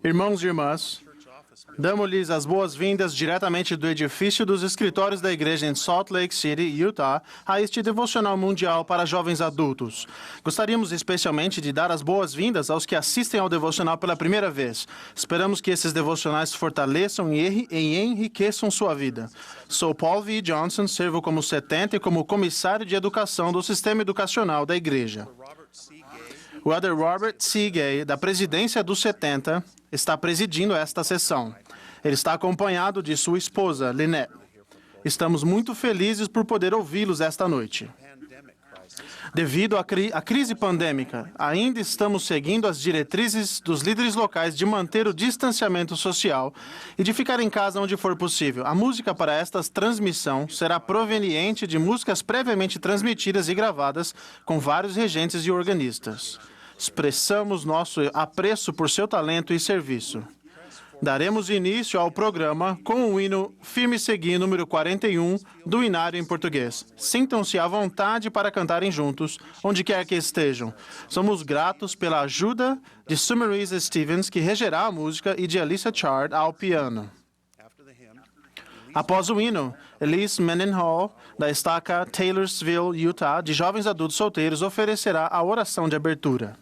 Irmãos e irmãs, damos-lhes as boas-vindas diretamente do edifício dos escritórios da igreja em Salt Lake City, Utah, a este devocional mundial para jovens adultos. Gostaríamos especialmente de dar as boas-vindas aos que assistem ao devocional pela primeira vez. Esperamos que esses devocionais fortaleçam e enriqueçam sua vida. Sou Paul V. Johnson, servo como 70 e como comissário de educação do sistema educacional da igreja. O Elder Robert C. Gay, da presidência dos 70, está presidindo esta sessão. Ele está acompanhado de sua esposa, Lynette. Estamos muito felizes por poder ouvi-los esta noite. Devido à crise pandêmica, ainda estamos seguindo as diretrizes dos líderes locais de manter o distanciamento social e de ficar em casa onde for possível. A música para esta transmissão será proveniente de músicas previamente transmitidas e gravadas com vários regentes e organistas. Expressamos nosso apreço por seu talento e serviço. Daremos início ao programa com o hino Firme Seguir, número 41, do Inário em português. Sintam-se à vontade para cantarem juntos, onde quer que estejam. Somos gratos pela ajuda de Sumerisa Stevens, que regerá a música, e de Alyssa Chard ao piano. Após o hino, Elise Mendenhall, da estaca Taylorsville, Utah, de jovens adultos solteiros, oferecerá a oração de abertura.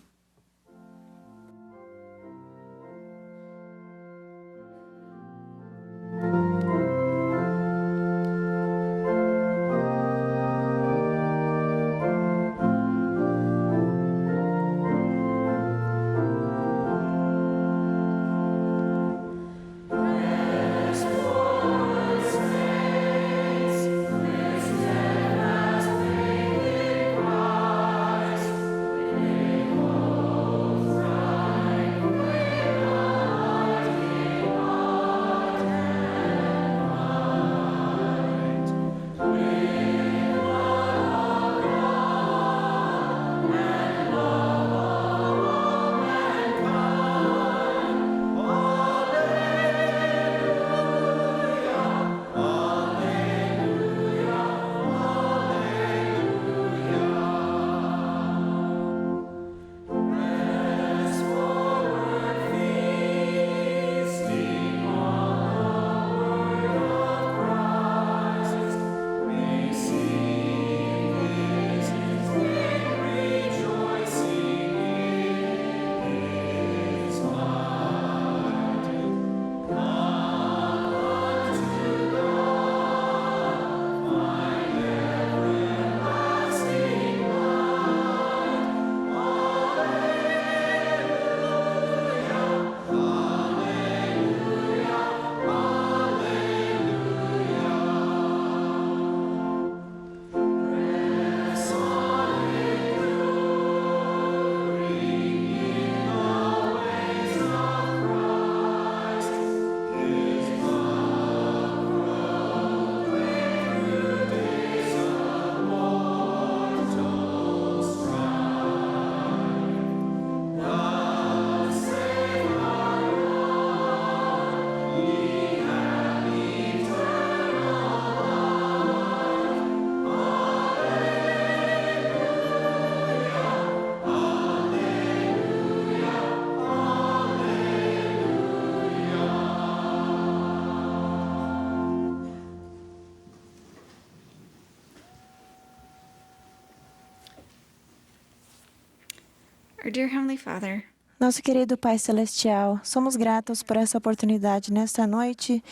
Our dear Heavenly Father, Nosso querido Pai Celestial, somos gratos por essa oportunidade nesta noite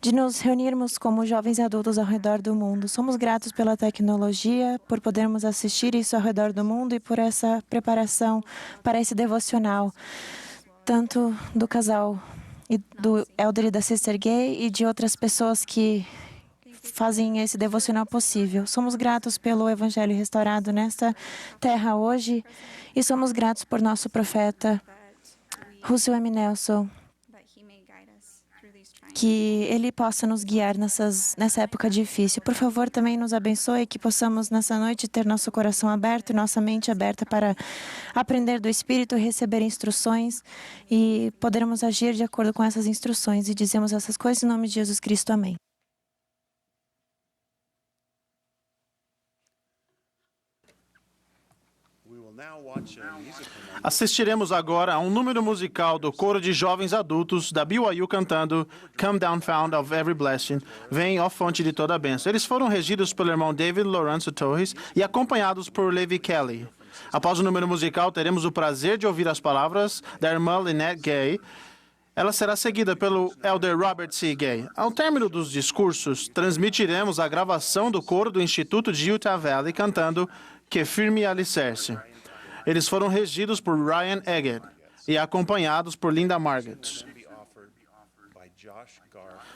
de nos reunirmos como jovens adultos ao redor do mundo. Somos gratos pela tecnologia, por podermos assistir isso ao redor do mundo e por essa preparação para esse devocional, tanto do casal e do Elder e da Sister Gay e de outras pessoas que fazem esse devocional possível. Somos gratos pelo Evangelho restaurado nesta terra hoje e somos gratos por nosso profeta Russell M. Nelson, que ele possa nos guiar nessa época difícil. Por favor, também nos abençoe, que possamos nessa noite ter nosso coração aberto e nossa mente aberta para aprender do Espírito, receber instruções e podermos agir de acordo com essas instruções. E dizemos essas coisas em nome de Jesus Cristo. Amém. Assistiremos agora a um número musical do coro de jovens adultos da BYU cantando Come Down Fount of Every Blessing, Vem, ó fonte de toda a bênção. Eles foram regidos pelo irmão David Lourenço Torres e acompanhados por Levi Kelly. Após o número musical, teremos o prazer de ouvir as palavras da irmã Lynette Gay. Ela será seguida pelo elder Robert C. Gay. Ao término dos discursos, transmitiremos a gravação do coro do Instituto de Utah Valley cantando Que Firme Alicerce. Eles foram regidos por Ryan Eggett e acompanhados por Linda Margetts.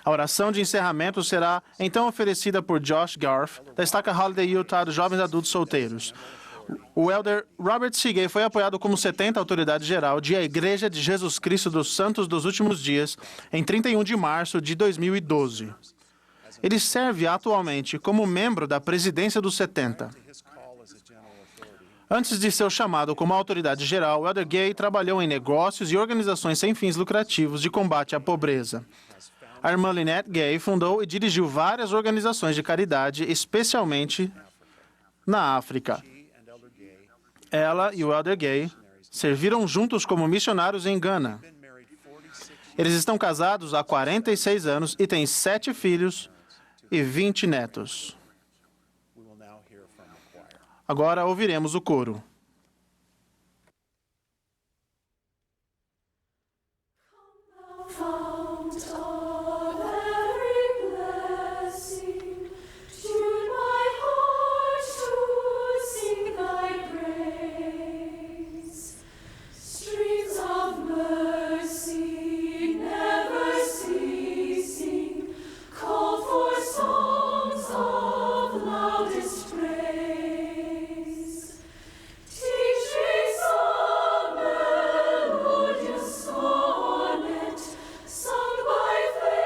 A oração de encerramento será então oferecida por Josh Garth, da Estaca Holiday Utah dos Jovens Adultos Solteiros. O elder Robert C. Gay foi apoiado como 70 autoridade geral de A Igreja de Jesus Cristo dos Santos dos Últimos Dias em 31 de março de 2012. Ele serve atualmente como membro da presidência dos 70. Antes de seu chamado como autoridade geral, o elder Gay trabalhou em negócios e organizações sem fins lucrativos de combate à pobreza. A irmã Lynette Gay fundou e dirigiu várias organizações de caridade, especialmente na África. Ela e o elder Gay serviram juntos como missionários em Gana. Eles estão casados há 46 anos e têm 7 filhos e 20 netos. Agora ouviremos o coro. Sung by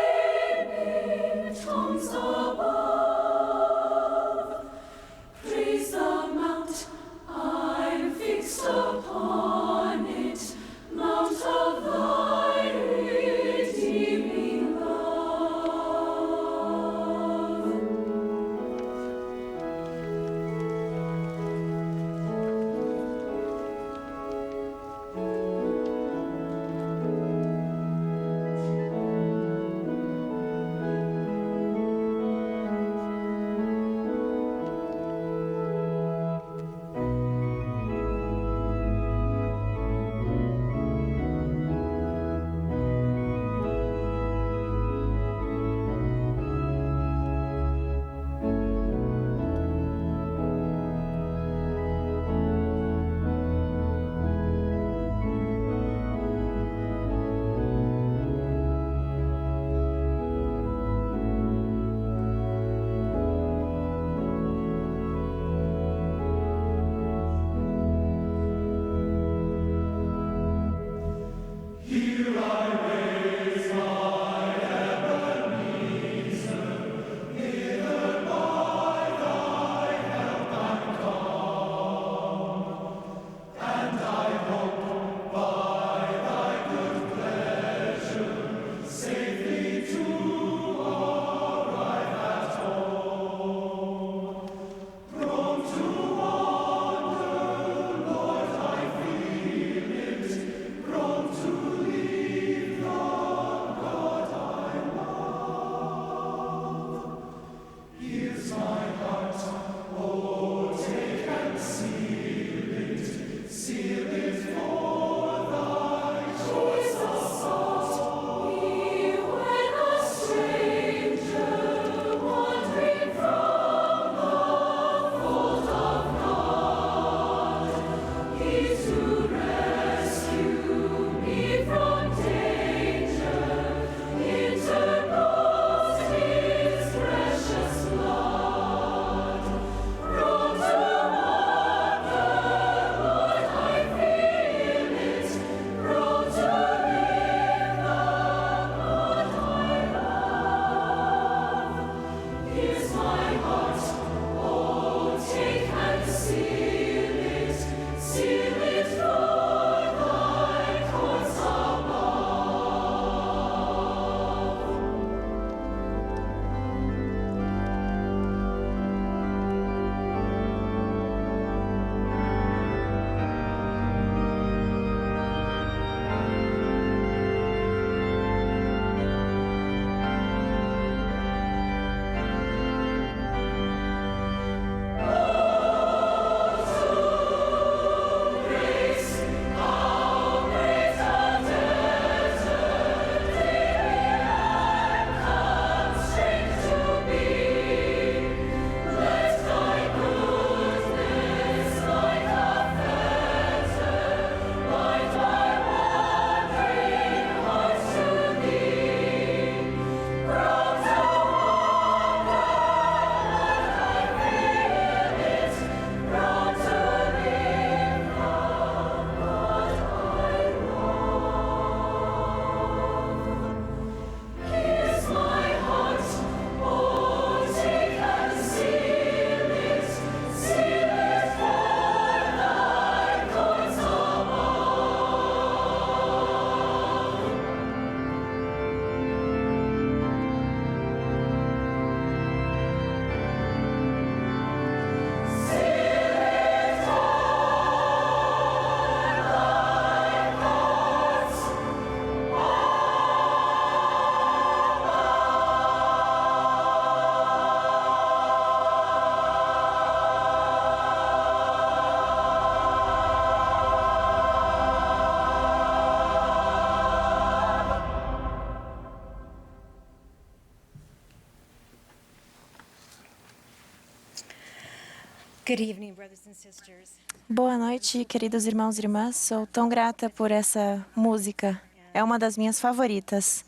Good evening, brothers and sisters. Boa noite, queridos irmãos e irmãs. Sou tão grata por essa música. É uma das minhas favoritas.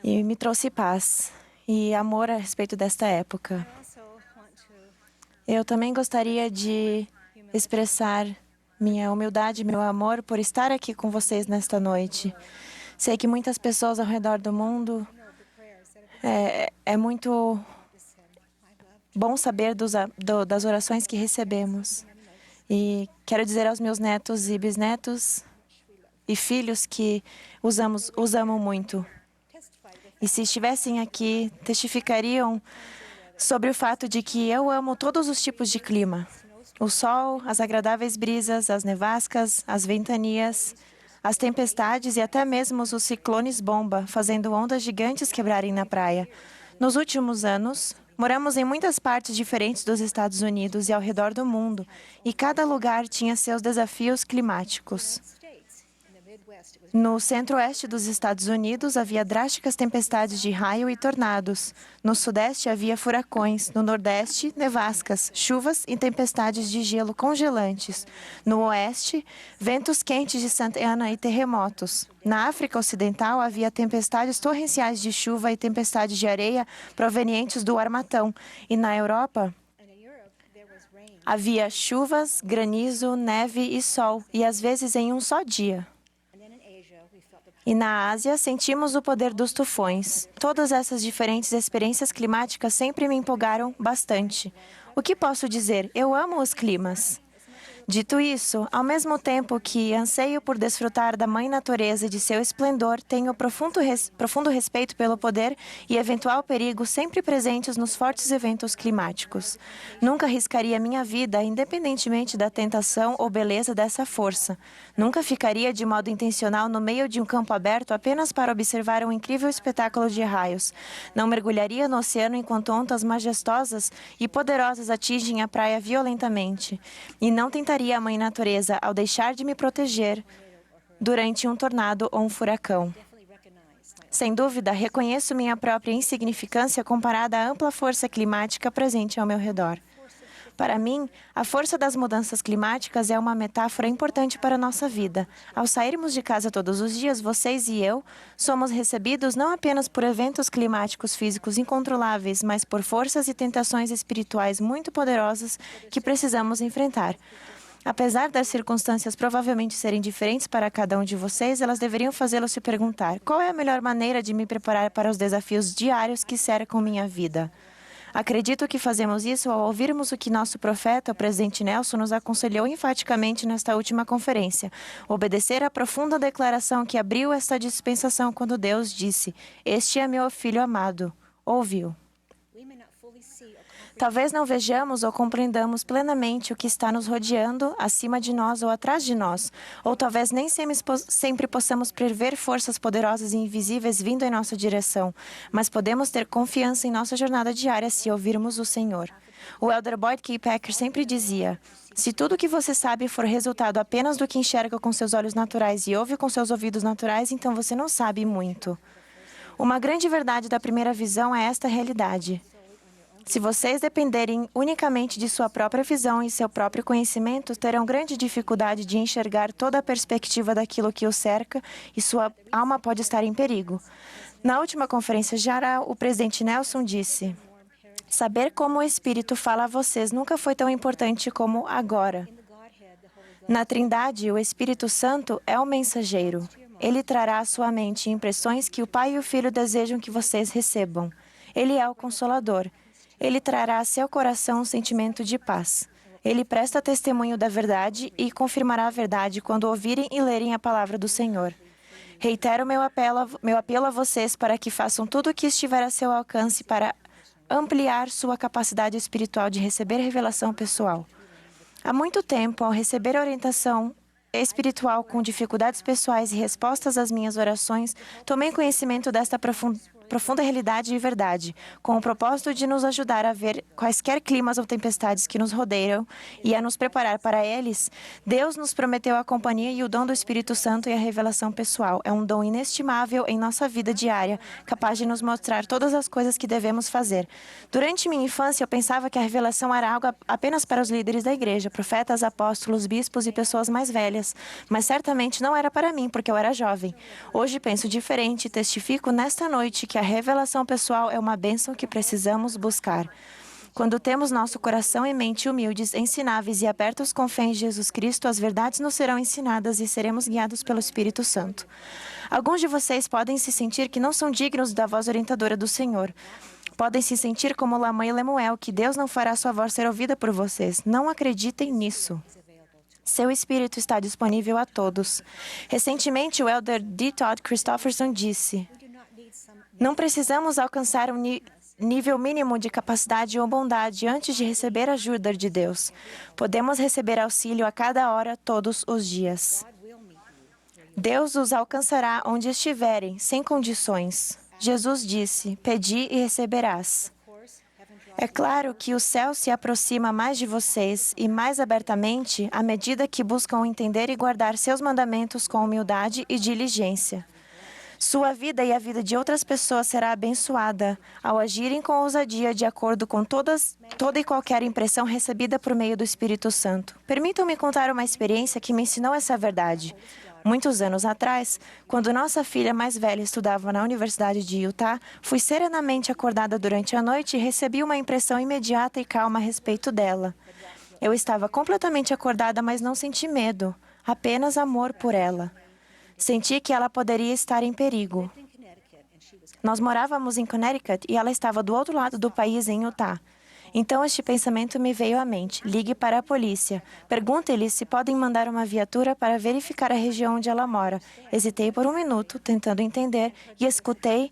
E me trouxe paz e amor a respeito desta época. Eu também gostaria de expressar minha humildade, meu amor por estar aqui com vocês nesta noite. Sei que muitas pessoas ao redor do mundo é muito bom saber das orações que recebemos. E quero dizer aos meus netos e bisnetos e filhos que os amo muito. E se estivessem aqui, testificariam sobre o fato de que eu amo todos os tipos de clima. O sol, as agradáveis brisas, as nevascas, as ventanias, as tempestades e até mesmo os ciclones bomba, fazendo ondas gigantes quebrarem na praia. Nos últimos anos, moramos em muitas partes diferentes dos Estados Unidos e ao redor do mundo, e cada lugar tinha seus desafios climáticos. No centro-oeste dos Estados Unidos, havia drásticas tempestades de raio e tornados. No sudeste, havia furacões. No nordeste, nevascas, chuvas e tempestades de gelo congelantes. No oeste, ventos quentes de Santa Ana e terremotos. Na África Ocidental, havia tempestades torrenciais de chuva e tempestades de areia provenientes do Armatão. E na Europa, havia chuvas, granizo, neve e sol, e às vezes em um só dia. E na Ásia, sentimos o poder dos tufões. Todas essas diferentes experiências climáticas sempre me empolgaram bastante. O que posso dizer? Eu amo os climas. Dito isso, ao mesmo tempo que anseio por desfrutar da mãe natureza e de seu esplendor, tenho profundo respeito pelo poder e eventual perigo sempre presentes nos fortes eventos climáticos. Nunca arriscaria minha vida, independentemente da tentação ou beleza dessa força. Nunca ficaria de modo intencional no meio de um campo aberto apenas para observar um incrível espetáculo de raios. Não mergulharia no oceano enquanto ondas majestosas e poderosas atingem a praia violentamente. E não tentaria a mãe natureza ao deixar de me proteger durante um tornado ou um furacão. Sem dúvida, reconheço minha própria insignificância comparada à ampla força climática presente ao meu redor. Para mim, a força das mudanças climáticas é uma metáfora importante para a nossa vida. Ao sairmos de casa todos os dias, vocês e eu somos recebidos não apenas por eventos climáticos físicos incontroláveis, mas por forças e tentações espirituais muito poderosas que precisamos enfrentar. Apesar das circunstâncias provavelmente serem diferentes para cada um de vocês, elas deveriam fazê-lo se perguntar: qual é a melhor maneira de me preparar para os desafios diários que cercam minha vida? Acredito que fazemos isso ao ouvirmos o que nosso profeta, o presidente Nelson, nos aconselhou enfaticamente nesta última conferência: obedecer à profunda declaração que abriu esta dispensação quando Deus disse: "Este é meu filho amado". Ouviu. Talvez não vejamos ou compreendamos plenamente o que está nos rodeando, acima de nós ou atrás de nós. Ou talvez nem sempre possamos prever forças poderosas e invisíveis vindo em nossa direção. Mas podemos ter confiança em nossa jornada diária se ouvirmos o Senhor. O elder Boyd K. Packer sempre dizia: se tudo o que você sabe for resultado apenas do que enxerga com seus olhos naturais e ouve com seus ouvidos naturais, então você não sabe muito. Uma grande verdade da primeira visão é esta realidade. Se vocês dependerem unicamente de sua própria visão e seu próprio conhecimento, terão grande dificuldade de enxergar toda a perspectiva daquilo que o cerca e sua alma pode estar em perigo. Na última conferência geral, o presidente Nelson disse: saber como o Espírito fala a vocês nunca foi tão importante como agora. Na Trindade, o Espírito Santo é o mensageiro. Ele trará à sua mente impressões que o Pai e o Filho desejam que vocês recebam. Ele é o Consolador. Ele trará a seu coração um sentimento de paz. Ele presta testemunho da verdade e confirmará a verdade quando ouvirem e lerem a palavra do Senhor. Reitero meu apelo a vocês para que façam tudo o que estiver a seu alcance para ampliar sua capacidade espiritual de receber revelação pessoal. Há muito tempo, ao receber orientação espiritual com dificuldades pessoais e respostas às minhas orações, tomei conhecimento desta profunda realidade e verdade, com o propósito de nos ajudar a ver quaisquer climas ou tempestades que nos rodeiam e a nos preparar para eles. Deus nos prometeu a companhia e o dom do Espírito Santo e a revelação pessoal. É um dom inestimável em nossa vida diária, capaz de nos mostrar todas as coisas que devemos fazer. Durante minha infância, eu pensava que a revelação era algo apenas para os líderes da igreja, profetas, apóstolos, bispos e pessoas mais velhas, mas certamente não era para mim, porque eu era jovem. Hoje penso diferente e testifico nesta noite que a revelação pessoal é uma bênção que precisamos buscar. Quando temos nosso coração e mente humildes, ensináveis e abertos com fé em Jesus Cristo, as verdades nos serão ensinadas e seremos guiados pelo Espírito Santo. Alguns de vocês podem se sentir que não são dignos da voz orientadora do Senhor. Podem se sentir como Lamã e Lemuel, que Deus não fará sua voz ser ouvida por vocês. Não acreditem nisso. Seu Espírito está disponível a todos. Recentemente, o elder D. Todd Christofferson disse: não precisamos alcançar um nível mínimo de capacidade ou bondade antes de receber a ajuda de Deus. Podemos receber auxílio a cada hora, todos os dias. Deus os alcançará onde estiverem, sem condições. Jesus disse: pedi e receberás. É claro que o céu se aproxima mais de vocês e mais abertamente à medida que buscam entender e guardar seus mandamentos com humildade e diligência. Sua vida e a vida de outras pessoas será abençoada ao agirem com ousadia de acordo com toda e qualquer impressão recebida por meio do Espírito Santo. Permitam-me contar uma experiência que me ensinou essa verdade. Muitos anos atrás, quando nossa filha mais velha estudava na Universidade de Utah, fui serenamente acordada durante a noite e recebi uma impressão imediata e calma a respeito dela. Eu estava completamente acordada, mas não senti medo, apenas amor por ela. Senti que ela poderia estar em perigo. Nós morávamos em Connecticut e ela estava do outro lado do país, em Utah. Então, este pensamento me veio à mente. Ligue para a polícia. Pergunte-lhes se podem mandar uma viatura para verificar a região onde ela mora. Hesitei por um minuto, tentando entender, e escutei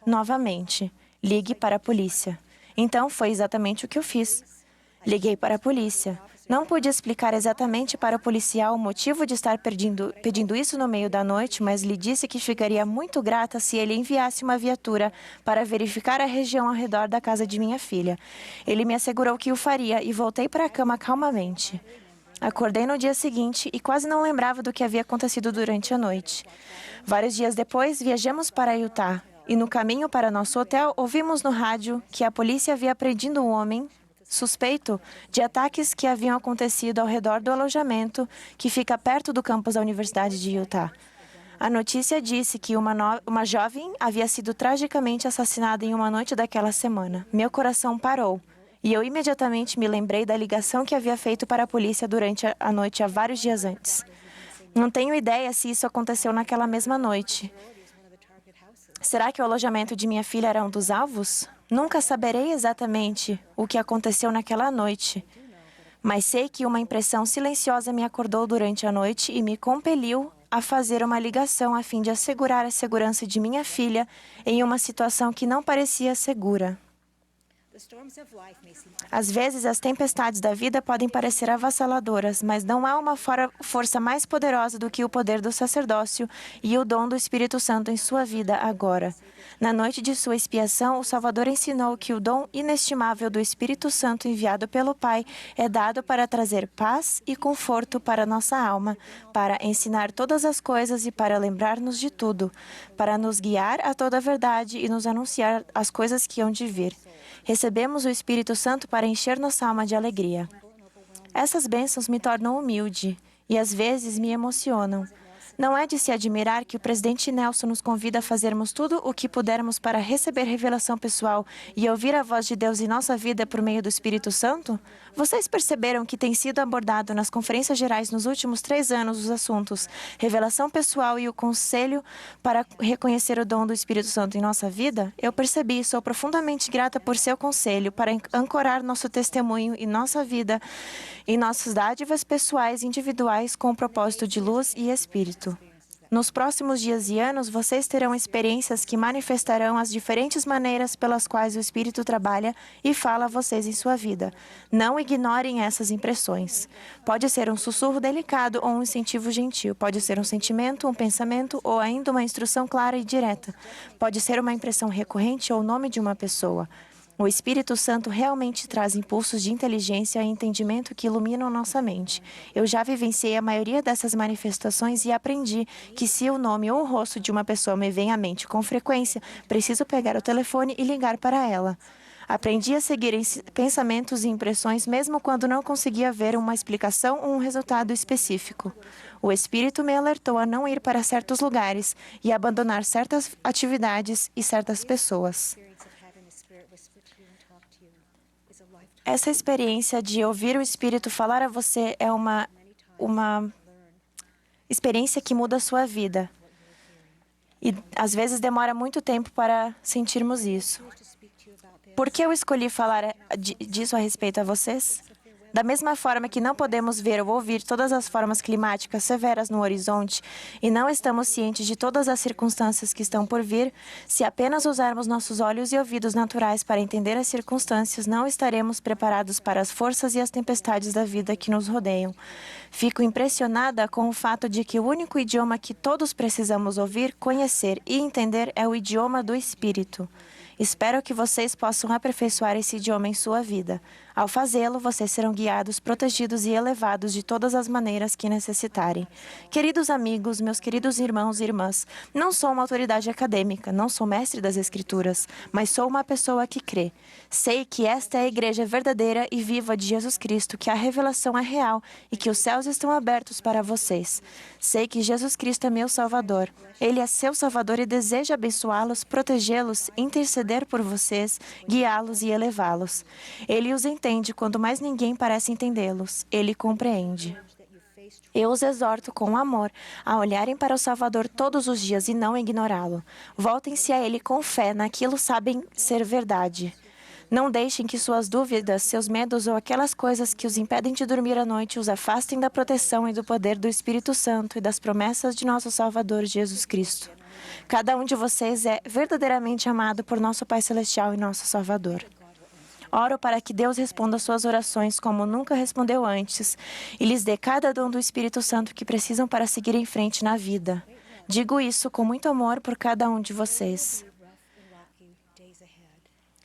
novamente. Ligue para a polícia. Então, foi exatamente o que eu fiz. Liguei para a polícia. Não pude explicar exatamente para o policial o motivo de estar pedindo isso no meio da noite, mas lhe disse que ficaria muito grata se ele enviasse uma viatura para verificar a região ao redor da casa de minha filha. Ele me assegurou que o faria e voltei para a cama calmamente. Acordei no dia seguinte e quase não lembrava do que havia acontecido durante a noite. Vários dias depois, viajamos para Utah e no caminho para nosso hotel, ouvimos no rádio que a polícia havia prendido um homem suspeito de ataques que haviam acontecido ao redor do alojamento que fica perto do campus da Universidade de Utah. A notícia disse que uma jovem havia sido tragicamente assassinada em uma noite daquela semana. Meu coração parou e eu imediatamente me lembrei da ligação que havia feito para a polícia durante a noite há vários dias antes. Não tenho ideia se isso aconteceu naquela mesma noite. Será que o alojamento de minha filha era um dos alvos? Nunca saberei exatamente o que aconteceu naquela noite, mas sei que uma impressão silenciosa me acordou durante a noite e me compeliu a fazer uma ligação a fim de assegurar a segurança de minha filha em uma situação que não parecia segura. Às vezes, as tempestades da vida podem parecer avassaladoras, mas não há uma força mais poderosa do que o poder do sacerdócio e o dom do Espírito Santo em sua vida agora. Na noite de sua expiação, o Salvador ensinou que o dom inestimável do Espírito Santo enviado pelo Pai é dado para trazer paz e conforto para nossa alma, para ensinar todas as coisas e para lembrar-nos de tudo, para nos guiar a toda a verdade e nos anunciar as coisas que hão de vir. Recebemos o Espírito Santo para encher nossa alma de alegria. Essas bênçãos me tornam humilde e às vezes me emocionam. Não é de se admirar que o presidente Nelson nos convida a fazermos tudo o que pudermos para receber revelação pessoal e ouvir a voz de Deus em nossa vida por meio do Espírito Santo? Vocês perceberam que tem sido abordado nas conferências gerais nos últimos 3 anos os assuntos revelação pessoal e o conselho para reconhecer o dom do Espírito Santo em nossa vida? Eu percebi e sou profundamente grata por seu conselho para ancorar nosso testemunho e nossa vida em nossas dádivas pessoais e individuais com o propósito de luz e espírito. Nos próximos dias e anos, vocês terão experiências que manifestarão as diferentes maneiras pelas quais o Espírito trabalha e fala a vocês em sua vida. Não ignorem essas impressões. Pode ser um sussurro delicado ou um incentivo gentil. Pode ser um sentimento, um pensamento ou ainda uma instrução clara e direta. Pode ser uma impressão recorrente ou o nome de uma pessoa. O Espírito Santo realmente traz impulsos de inteligência e entendimento que iluminam nossa mente. Eu já vivenciei a maioria dessas manifestações e aprendi que se o nome ou o rosto de uma pessoa me vem à mente com frequência, preciso pegar o telefone e ligar para ela. Aprendi a seguir pensamentos e impressões mesmo quando não conseguia ver uma explicação ou um resultado específico. O Espírito me alertou a não ir para certos lugares e abandonar certas atividades e certas pessoas. Essa experiência de ouvir o Espírito falar a você é uma experiência que muda a sua vida. E às vezes demora muito tempo para sentirmos isso. Por que eu escolhi falar disso a respeito a vocês? Da mesma forma que não podemos ver ou ouvir todas as formas climáticas severas no horizonte e não estamos cientes de todas as circunstâncias que estão por vir, se apenas usarmos nossos olhos e ouvidos naturais para entender as circunstâncias, não estaremos preparados para as forças e as tempestades da vida que nos rodeiam. Fico impressionada com o fato de que o único idioma que todos precisamos ouvir, conhecer e entender é o idioma do Espírito. Espero que vocês possam aperfeiçoar esse idioma em sua vida. Ao fazê-lo, vocês serão guiados, protegidos e elevados de todas as maneiras que necessitarem. Queridos amigos, meus queridos irmãos e irmãs, não sou uma autoridade acadêmica, não sou mestre das Escrituras, mas sou uma pessoa que crê. Sei que esta é a igreja verdadeira e viva de Jesus Cristo, que a revelação é real e que os céus estão abertos para vocês. Sei que Jesus Cristo é meu Salvador. Ele é seu Salvador e deseja abençoá-los, protegê-los, interceder por vocês, guiá-los e elevá-los. Ele os entende quando mais ninguém parece entendê-los. Ele compreende. Eu os exorto com amor a olharem para o Salvador todos os dias e não ignorá-lo. Voltem-se a Ele com fé naquilo sabem ser verdade. Não deixem que suas dúvidas, seus medos ou aquelas coisas que os impedem de dormir à noite os afastem da proteção e do poder do Espírito Santo e das promessas de nosso Salvador Jesus Cristo. Cada um de vocês é verdadeiramente amado por nosso Pai Celestial e nosso Salvador. Oro para que Deus responda suas orações como nunca respondeu antes e lhes dê cada dom do Espírito Santo que precisam para seguir em frente na vida. Digo isso com muito amor por cada um de vocês.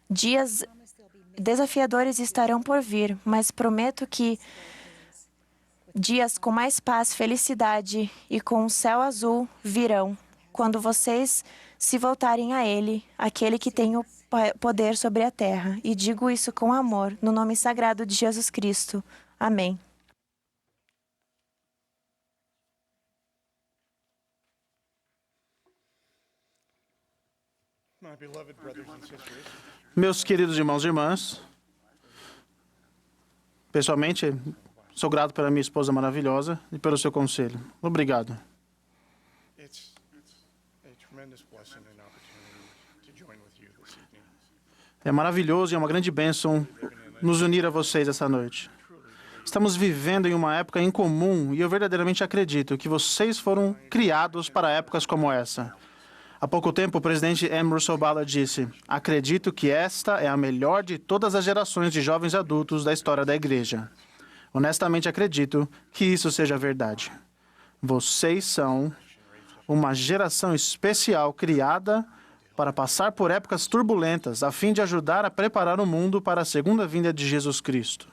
Dias desafiadores estarão por vir, mas prometo que dias com mais paz, felicidade e com um céu azul virão quando vocês se voltarem a Ele, aquele que tem o poder sobre a terra. E digo isso com amor, no nome sagrado de Jesus Cristo. Amém. Meus queridos irmãos e irmãs, pessoalmente, sou grato pela minha esposa maravilhosa e pelo seu conselho. Obrigado. É maravilhoso e é uma grande bênção nos unir a vocês essa noite. Estamos vivendo em uma época incomum e eu verdadeiramente acredito que vocês foram criados para épocas como essa. Há pouco tempo, o presidente M. Russell Ballard disse: "Acredito que esta é a melhor de todas as gerações de jovens adultos da história da igreja." Honestamente, acredito que isso seja verdade. Vocês são uma geração especial criada para passar por épocas turbulentas, a fim de ajudar a preparar o mundo para a segunda vinda de Jesus Cristo.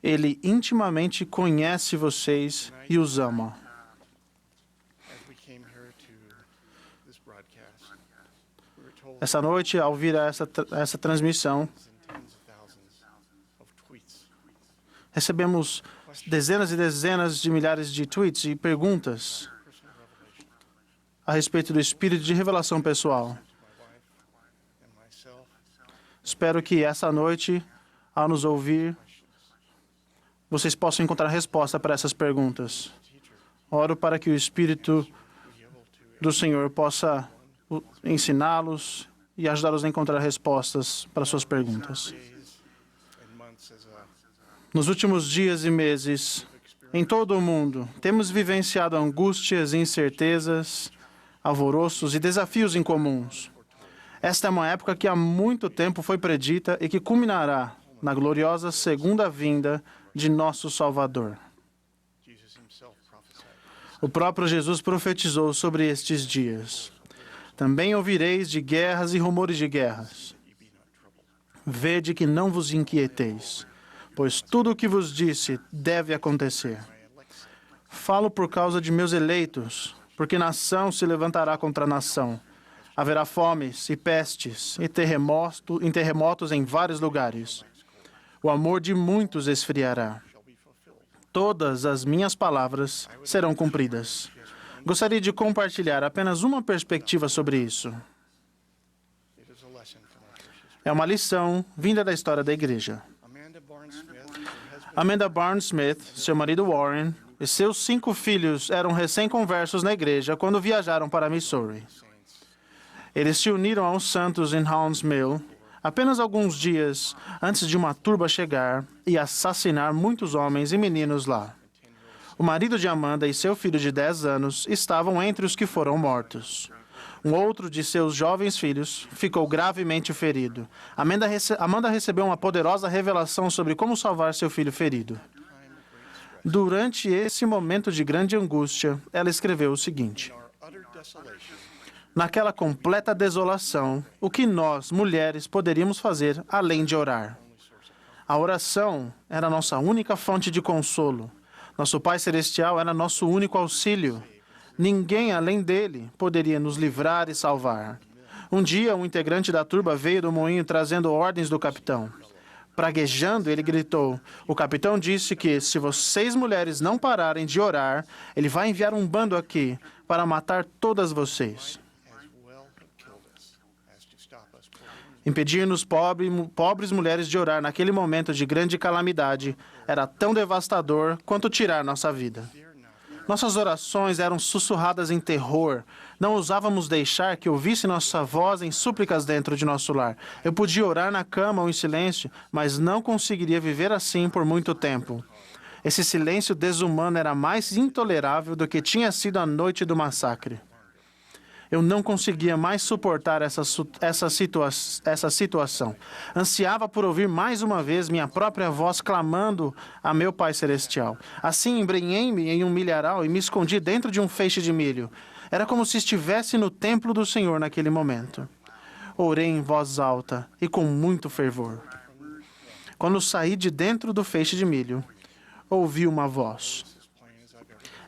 Ele intimamente conhece vocês e os ama. Essa noite, ao ouvir essa transmissão, recebemos dezenas e dezenas de milhares de tweets e perguntas a respeito do espírito de revelação pessoal. Espero que essa noite, ao nos ouvir, vocês possam encontrar resposta para essas perguntas. Oro para que o Espírito do Senhor possa ensiná-los e ajudá-los a encontrar respostas para suas perguntas. Nos últimos dias e meses, Em todo o mundo, temos vivenciado angústias, incertezas, alvoroços e desafios incomuns. Esta é uma época que há muito tempo foi predita e que culminará na gloriosa segunda vinda de nosso Salvador. O próprio Jesus profetizou sobre estes dias. Também ouvireis de guerras e rumores de guerras. Vede que não vos inquieteis, pois tudo o que vos disse deve acontecer. Falo por causa de meus eleitos, porque nação se levantará contra nação. Haverá fomes e pestes e terremotos em vários lugares. O amor de muitos esfriará. Todas as minhas palavras serão cumpridas. Gostaria de compartilhar apenas uma perspectiva sobre isso. É uma lição vinda da história da igreja. Amanda Barnes-Smith, seu marido Warren e seus 5 filhos eram recém-conversos na igreja quando viajaram para Missouri. Eles se uniram aos santos em Haun's Mill apenas alguns dias antes de uma turba chegar e assassinar muitos homens e meninos lá. O marido de Amanda e seu filho de 10 anos estavam entre os que foram mortos. Um outro de seus jovens filhos ficou gravemente ferido. Amanda recebeu uma poderosa revelação sobre como salvar seu filho ferido. Durante esse momento de grande angústia, ela escreveu o seguinte: naquela completa desolação, o que nós, mulheres, poderíamos fazer além de orar? A oração era nossa única fonte de consolo. Nosso Pai Celestial era nosso único auxílio. Ninguém além dele poderia nos livrar e salvar. Um dia, um integrante da turba veio do moinho trazendo ordens do capitão. Praguejando, ele gritou: o capitão disse que, se vocês mulheres não pararem de orar, ele vai enviar um bando aqui para matar todas vocês. Impedir-nos pobres mulheres de orar naquele momento de grande calamidade era tão devastador quanto tirar nossa vida. Nossas orações eram sussurradas em terror. Não ousávamos deixar que ouvisse nossa voz em súplicas dentro de nosso lar. Eu podia orar na cama ou em silêncio, mas não conseguiria viver assim por muito tempo. Esse silêncio desumano era mais intolerável do que tinha sido a noite do massacre. Eu não conseguia mais suportar essa situação. Ansiava por ouvir mais uma vez minha própria voz clamando a meu Pai Celestial. Assim, embrenhei-me em um milharal e me escondi dentro de um feixe de milho. Era como se estivesse no templo do Senhor naquele momento. Orei em voz alta e com muito fervor. Quando saí de dentro do feixe de milho, ouvi uma voz.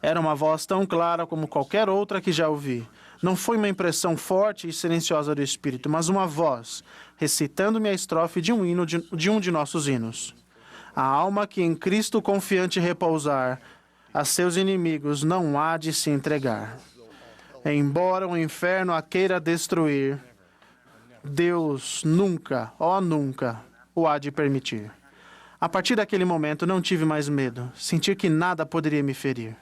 Era uma voz tão clara como qualquer outra que já ouvi. Não foi uma impressão forte e silenciosa do Espírito, mas uma voz, recitando-me a estrofe de um hino de um de nossos hinos. A alma que em Cristo confiante repousar, a seus inimigos não há de se entregar. Embora o inferno a queira destruir, Deus nunca, ó nunca, o há de permitir. A partir daquele momento, não tive mais medo. Senti que nada poderia me ferir.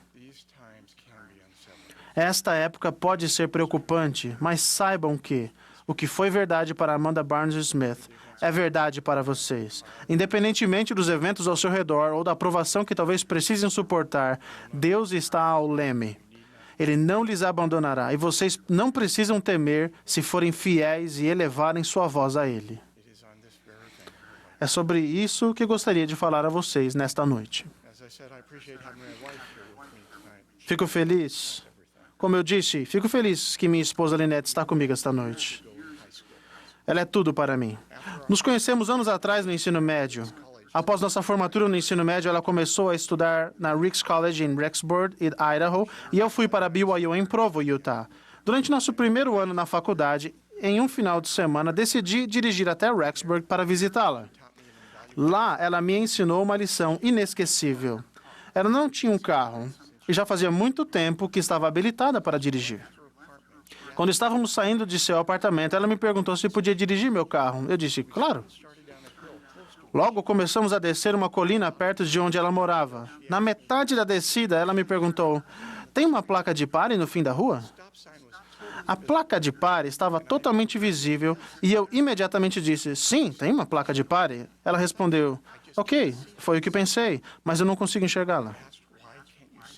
Esta época pode ser preocupante, mas saibam que o que foi verdade para Amanda Barnes-Smith é verdade para vocês. Independentemente dos eventos ao seu redor ou da provação que talvez precisem suportar, Deus está ao leme. Ele não lhes abandonará e vocês não precisam temer se forem fiéis e elevarem sua voz a Ele. É sobre isso que gostaria de falar a vocês nesta noite. Fico feliz. Como eu disse, fico feliz que minha esposa Lynette está comigo esta noite. Ela é tudo para mim. Nos conhecemos anos atrás no ensino médio. Após nossa formatura no ensino médio, ela começou a estudar na Ricks College em Rexburg, Idaho, e eu fui para BYU em Provo, Utah. Durante nosso primeiro ano na faculdade, em um final de semana, decidi dirigir até Rexburg para visitá-la. Lá, ela me ensinou uma lição inesquecível. Ela não tinha um carro. E já fazia muito tempo que estava habilitada para dirigir. Quando estávamos saindo de seu apartamento, ela me perguntou se podia dirigir meu carro. Eu disse, claro. Logo, começamos a descer uma colina perto de onde ela morava. Na metade da descida, ela me perguntou, tem uma placa de pare no fim da rua? A placa de pare estava totalmente visível e eu imediatamente disse, sim, tem uma placa de pare. Ela respondeu, ok, foi o que pensei, mas eu não consigo enxergá-la.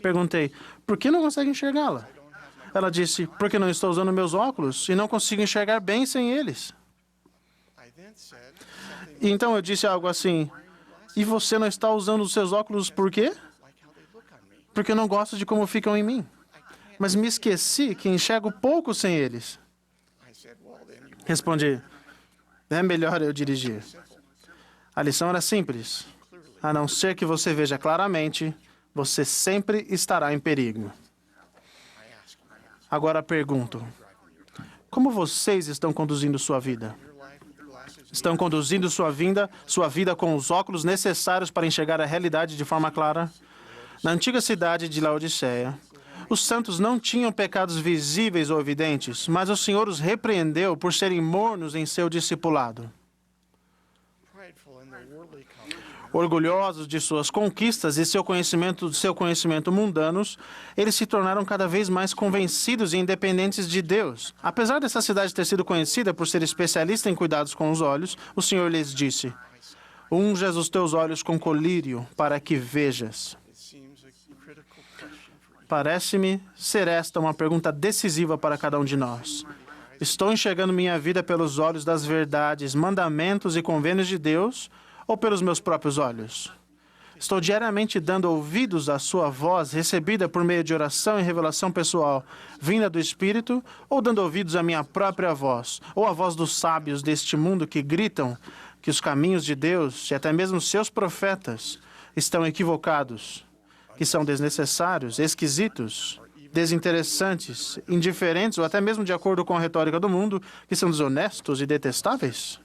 Perguntei, por que não consegue enxergá-la? Ela disse, porque não estou usando meus óculos e não consigo enxergar bem sem eles. E então eu disse algo assim, e você não está usando os seus óculos por quê? Porque eu não gosto de como ficam em mim. Mas me esqueci que enxergo pouco sem eles. Respondi, é melhor eu dirigir. A lição era simples. A não ser que você veja claramente, você sempre estará em perigo. Agora pergunto, como vocês estão conduzindo sua vida? Estão conduzindo sua vida com os óculos necessários para enxergar a realidade de forma clara? Na antiga cidade de Laodiceia, os santos não tinham pecados visíveis ou evidentes, mas o Senhor os repreendeu por serem mornos em seu discipulado. Orgulhosos de suas conquistas e seu conhecimento mundanos, eles se tornaram cada vez mais convencidos e independentes de Deus. Apesar dessa cidade ter sido conhecida por ser especialista em cuidados com os olhos, o Senhor lhes disse, unjas os teus olhos com colírio para que vejas. Parece-me ser esta uma pergunta decisiva para cada um de nós. Estou enxergando minha vida pelos olhos das verdades, mandamentos e convênios de Deus ou pelos meus próprios olhos? Estou diariamente dando ouvidos à sua voz, recebida por meio de oração e revelação pessoal, vinda do Espírito, ou dando ouvidos à minha própria voz, ou à voz dos sábios deste mundo que gritam que os caminhos de Deus e até mesmo seus profetas estão equivocados, que são desnecessários, esquisitos, desinteressantes, indiferentes ou até mesmo de acordo com a retórica do mundo, que são desonestos e detestáveis?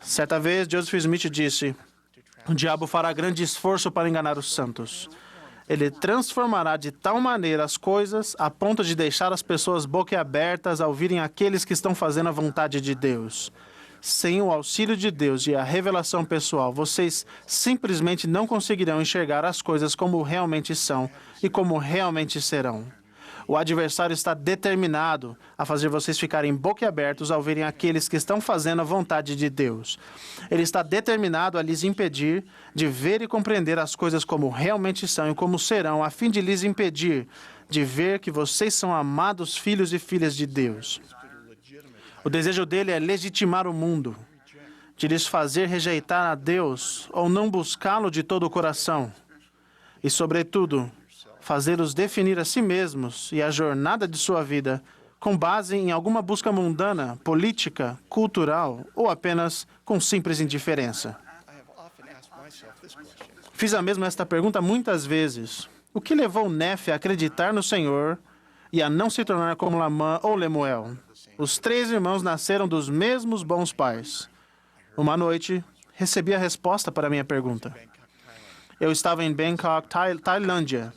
Certa vez, Joseph Smith disse, o diabo fará grande esforço para enganar os santos. Ele transformará de tal maneira as coisas a ponto de deixar as pessoas boquiabertas a ouvirem aqueles que estão fazendo a vontade de Deus. Sem o auxílio de Deus e a revelação pessoal, vocês simplesmente não conseguirão enxergar as coisas como realmente são e como realmente serão. O adversário está determinado a fazer vocês ficarem boquiabertos ao verem aqueles que estão fazendo a vontade de Deus. Ele está determinado a lhes impedir de ver e compreender as coisas como realmente são e como serão, a fim de lhes impedir de ver que vocês são amados filhos e filhas de Deus. O desejo dele é legitimar o mundo, de lhes fazer rejeitar a Deus ou não buscá-lo de todo o coração. E, sobretudo, fazê-los definir a si mesmos e a jornada de sua vida com base em alguma busca mundana, política, cultural ou apenas com simples indiferença. Fiz a mesma esta pergunta muitas vezes. O que levou Nefe a acreditar no Senhor e a não se tornar como Lamã ou Lemuel? Os 3 irmãos nasceram dos mesmos bons pais. Uma noite, recebi a resposta para a minha pergunta. Eu estava em Bangkok, Tailândia,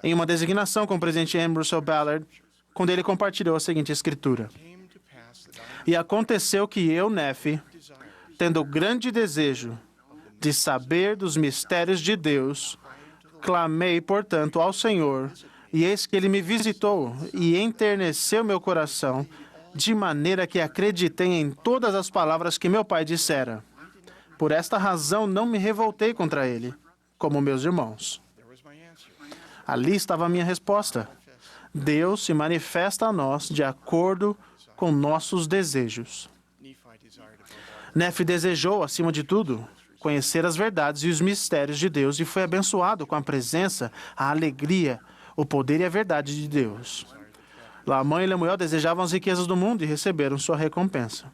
em uma designação com o presidente Ambrose Ballard, quando ele compartilhou a seguinte escritura. E aconteceu que eu, Nefe, tendo o grande desejo de saber dos mistérios de Deus, clamei, portanto, ao Senhor, e eis que ele me visitou e enterneceu meu coração, de maneira que acreditei em todas as palavras que meu pai dissera. Por esta razão não me revoltei contra ele, como meus irmãos. Ali estava a minha resposta. Deus se manifesta a nós de acordo com nossos desejos. Nefe desejou, acima de tudo, conhecer as verdades e os mistérios de Deus e foi abençoado com a presença, a alegria, o poder e a verdade de Deus. Lamã e Lemuel desejavam as riquezas do mundo e receberam sua recompensa.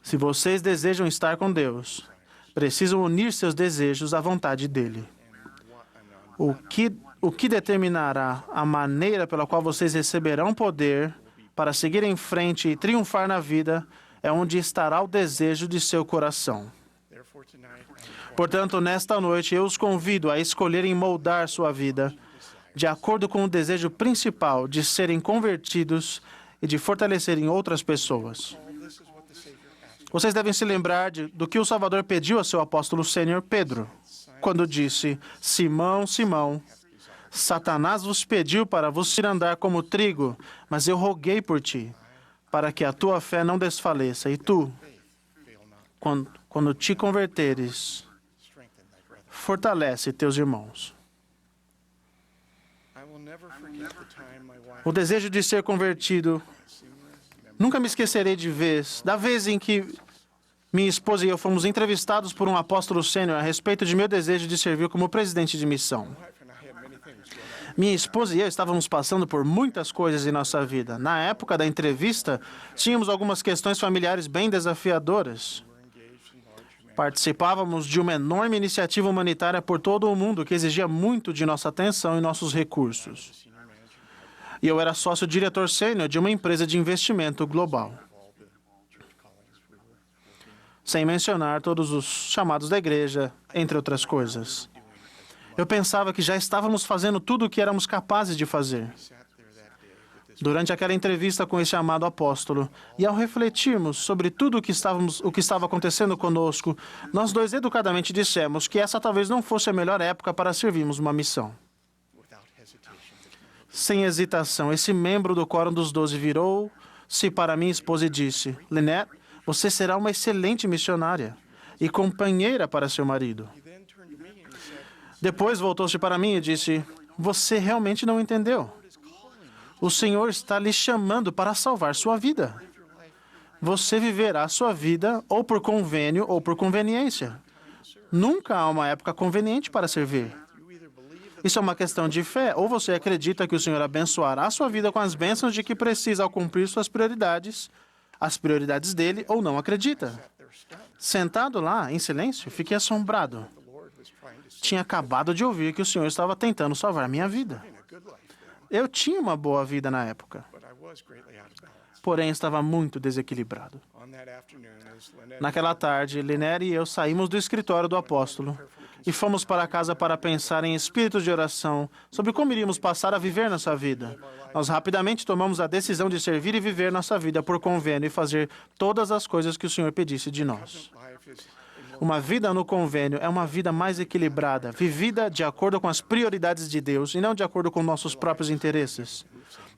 Se vocês desejam estar com Deus, precisam unir seus desejos à vontade dele. O que determinará a maneira pela qual vocês receberão poder para seguir em frente e triunfar na vida é onde estará o desejo de seu coração. Portanto, nesta noite, eu os convido a escolherem moldar sua vida de acordo com o desejo principal de serem convertidos e de fortalecerem outras pessoas. Vocês devem se lembrar do que o Salvador pediu a seu apóstolo sênior Pedro, quando disse, Simão, Simão, Satanás vos pediu para vos ir andar como trigo, mas eu roguei por ti, para que a tua fé não desfaleça. E tu, quando te converteres, fortalece teus irmãos. O desejo de ser convertido. Nunca me esquecerei da vez em que minha esposa e eu fomos entrevistados por um apóstolo sênior a respeito de meu desejo de servir como presidente de missão. Minha esposa e eu estávamos passando por muitas coisas em nossa vida. Na época da entrevista, tínhamos algumas questões familiares bem desafiadoras. Participávamos de uma enorme iniciativa humanitária por todo o mundo que exigia muito de nossa atenção e nossos recursos. E eu era sócio-diretor sênior de uma empresa de investimento global. Sem mencionar todos os chamados da igreja, entre outras coisas. Eu pensava que já estávamos fazendo tudo o que éramos capazes de fazer. Durante aquela entrevista com esse amado apóstolo, e ao refletirmos sobre tudo o que estava acontecendo conosco, nós dois educadamente dissemos que essa talvez não fosse a melhor época para servirmos uma missão. Sem hesitação, esse membro do Quórum dos 12 virou-se para minha esposa e disse: Lynette, você será uma excelente missionária e companheira para seu marido. Depois voltou-se para mim e disse: você realmente não entendeu. O Senhor está lhe chamando para salvar sua vida. Você viverá sua vida ou por convênio ou por conveniência. Nunca há uma época conveniente para servir. Isso é uma questão de fé. Ou você acredita que o Senhor abençoará a sua vida com as bênçãos de que precisa ao cumprir suas prioridades, as prioridades dele, ou não acredita. Sentado lá, em silêncio, fiquei assombrado. Tinha acabado de ouvir que o Senhor estava tentando salvar minha vida. Eu tinha uma boa vida na época, porém estava muito desequilibrado. Naquela tarde, Lynette e eu saímos do escritório do apóstolo e fomos para casa para pensar em espíritos de oração sobre como iríamos passar a viver nossa vida. Nós rapidamente tomamos a decisão de servir e viver nossa vida por convênio e fazer todas as coisas que o Senhor pedisse de nós. Uma vida no convênio é uma vida mais equilibrada, vivida de acordo com as prioridades de Deus e não de acordo com nossos próprios interesses.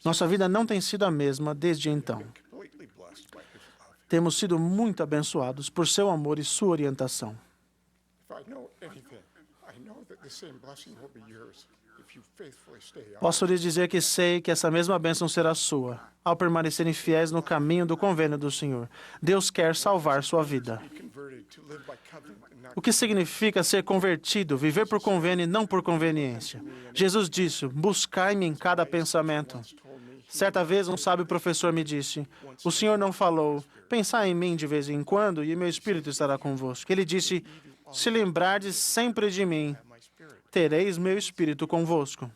Nossa vida não tem sido a mesma desde então. Temos sido muito abençoados por seu amor e sua orientação. Posso lhes dizer que sei que essa mesma bênção será sua, ao permanecerem fiéis no caminho do convênio do Senhor. Deus quer salvar sua vida. O que significa ser convertido, viver por convênio e não por conveniência? Jesus disse: buscai-me em cada pensamento. Certa vez, um sábio professor me disse: o Senhor não falou, pensai em mim de vez em quando e meu espírito estará convosco. Ele disse: se lembrardes sempre de mim, tereis meu espírito convosco.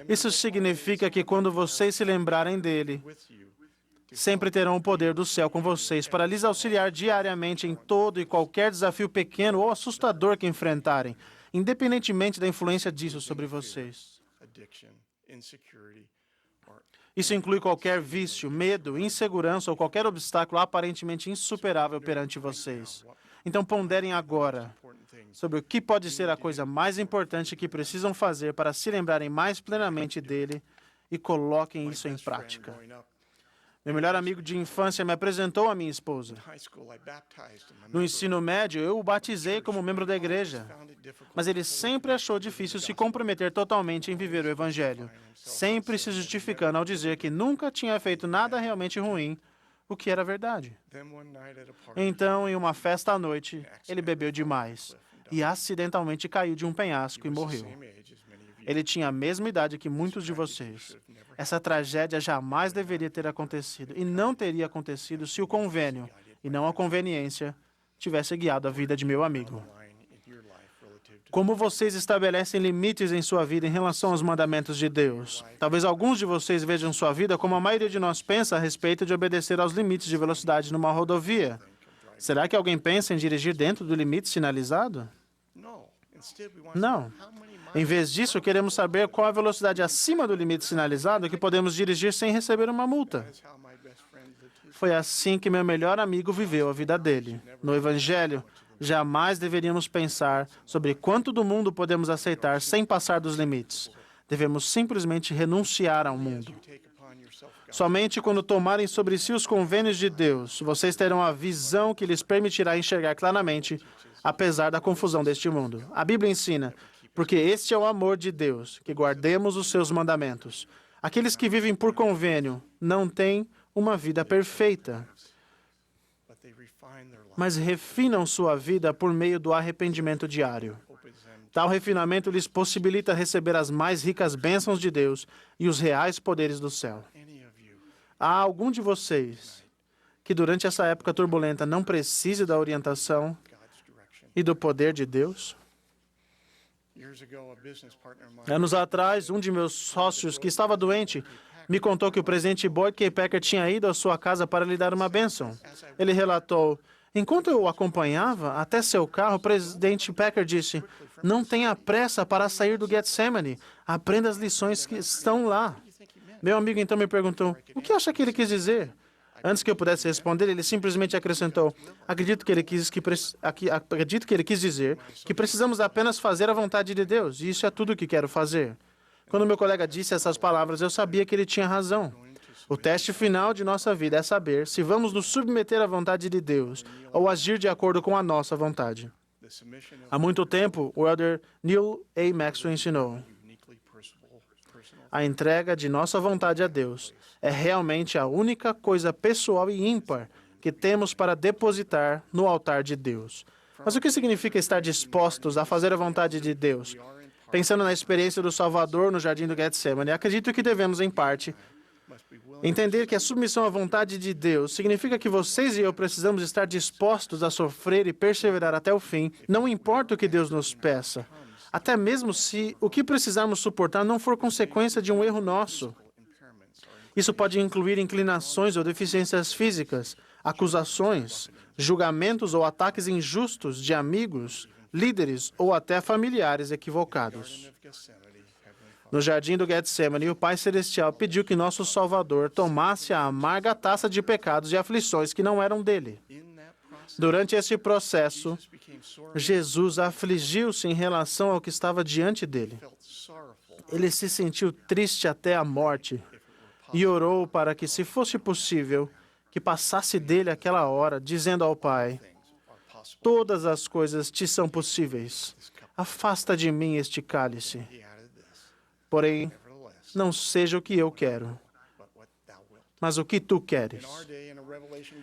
Isso significa que quando vocês se lembrarem dele, sempre terão o poder do céu com vocês para lhes auxiliar diariamente em todo e qualquer desafio pequeno ou assustador que enfrentarem, independentemente da influência disso sobre vocês. Isso inclui qualquer vício, medo, insegurança ou qualquer obstáculo aparentemente insuperável perante vocês. Então ponderem agora sobre o que pode ser a coisa mais importante que precisam fazer para se lembrarem mais plenamente dele e coloquem isso em prática. Meu melhor amigo de infância me apresentou a minha esposa. No ensino médio, eu o batizei como membro da igreja, mas ele sempre achou difícil se comprometer totalmente em viver o Evangelho, sempre se justificando ao dizer que nunca tinha feito nada realmente ruim, o que era verdade. Então, em uma festa à noite, ele bebeu demais e acidentalmente caiu de um penhasco e morreu. Ele tinha a mesma idade que muitos de vocês. Essa tragédia jamais deveria ter acontecido e não teria acontecido se o convênio, e não a conveniência, tivesse guiado a vida de meu amigo. Como vocês estabelecem limites em sua vida em relação aos mandamentos de Deus? Talvez alguns de vocês vejam sua vida como a maioria de nós pensa a respeito de obedecer aos limites de velocidade numa rodovia. Será que alguém pensa em dirigir dentro do limite sinalizado? Não. Em vez disso, queremos saber qual a velocidade acima do limite sinalizado que podemos dirigir sem receber uma multa. Foi assim que meu melhor amigo viveu a vida dele. No Evangelho, jamais deveríamos pensar sobre quanto do mundo podemos aceitar sem passar dos limites. Devemos simplesmente renunciar ao mundo. Somente quando tomarem sobre si os convênios de Deus, vocês terão a visão que lhes permitirá enxergar claramente, apesar da confusão deste mundo. A Bíblia ensina: Porque este é o amor de Deus, que guardemos os seus mandamentos. Aqueles que vivem por convênio não têm uma vida perfeita, mas refinam sua vida por meio do arrependimento diário. Tal refinamento lhes possibilita receber as mais ricas bênçãos de Deus e os reais poderes do céu. Há algum de vocês que durante essa época turbulenta não precise da orientação e do poder de Deus? Anos atrás, um de meus sócios que estava doente me contou que o presidente Boyd K. Packer tinha ido à sua casa para lhe dar uma bênção. Ele relatou: enquanto eu o acompanhava até seu carro, o presidente Packer disse: não tenha pressa para sair do Getsemane. Aprenda as lições que estão lá. Meu amigo então me perguntou: o que acha que ele quis dizer? Antes que eu pudesse responder, ele simplesmente acrescentou: acredito que ele quis dizer que precisamos apenas fazer a vontade de Deus, e isso é tudo o que quero fazer. Quando meu colega disse essas palavras, eu sabia que ele tinha razão. O teste final de nossa vida é saber se vamos nos submeter à vontade de Deus ou agir de acordo com a nossa vontade. Há muito tempo, o elder Neil A. Maxwell ensinou: a entrega de nossa vontade a Deus é realmente a única coisa pessoal e ímpar que temos para depositar no altar de Deus. Mas o que significa estar dispostos a fazer a vontade de Deus? Pensando na experiência do Salvador no jardim do Getsemane, acredito que devemos, em parte, entender que a submissão à vontade de Deus significa que vocês e eu precisamos estar dispostos a sofrer e perseverar até o fim, não importa o que Deus nos peça, até mesmo se o que precisarmos suportar não for consequência de um erro nosso. Isso pode incluir inclinações ou deficiências físicas, acusações, julgamentos ou ataques injustos de amigos, líderes ou até familiares equivocados. No jardim do Getsemane, o Pai Celestial pediu que nosso Salvador tomasse a amarga taça de pecados e aflições que não eram dele. Durante esse processo, Jesus afligiu-se em relação ao que estava diante dele. Ele se sentiu triste até a morte e orou para que, se fosse possível, que passasse dele aquela hora, dizendo ao Pai: todas as coisas te são possíveis. Afasta de mim este cálice. Porém, não seja o que eu quero, mas o que tu queres.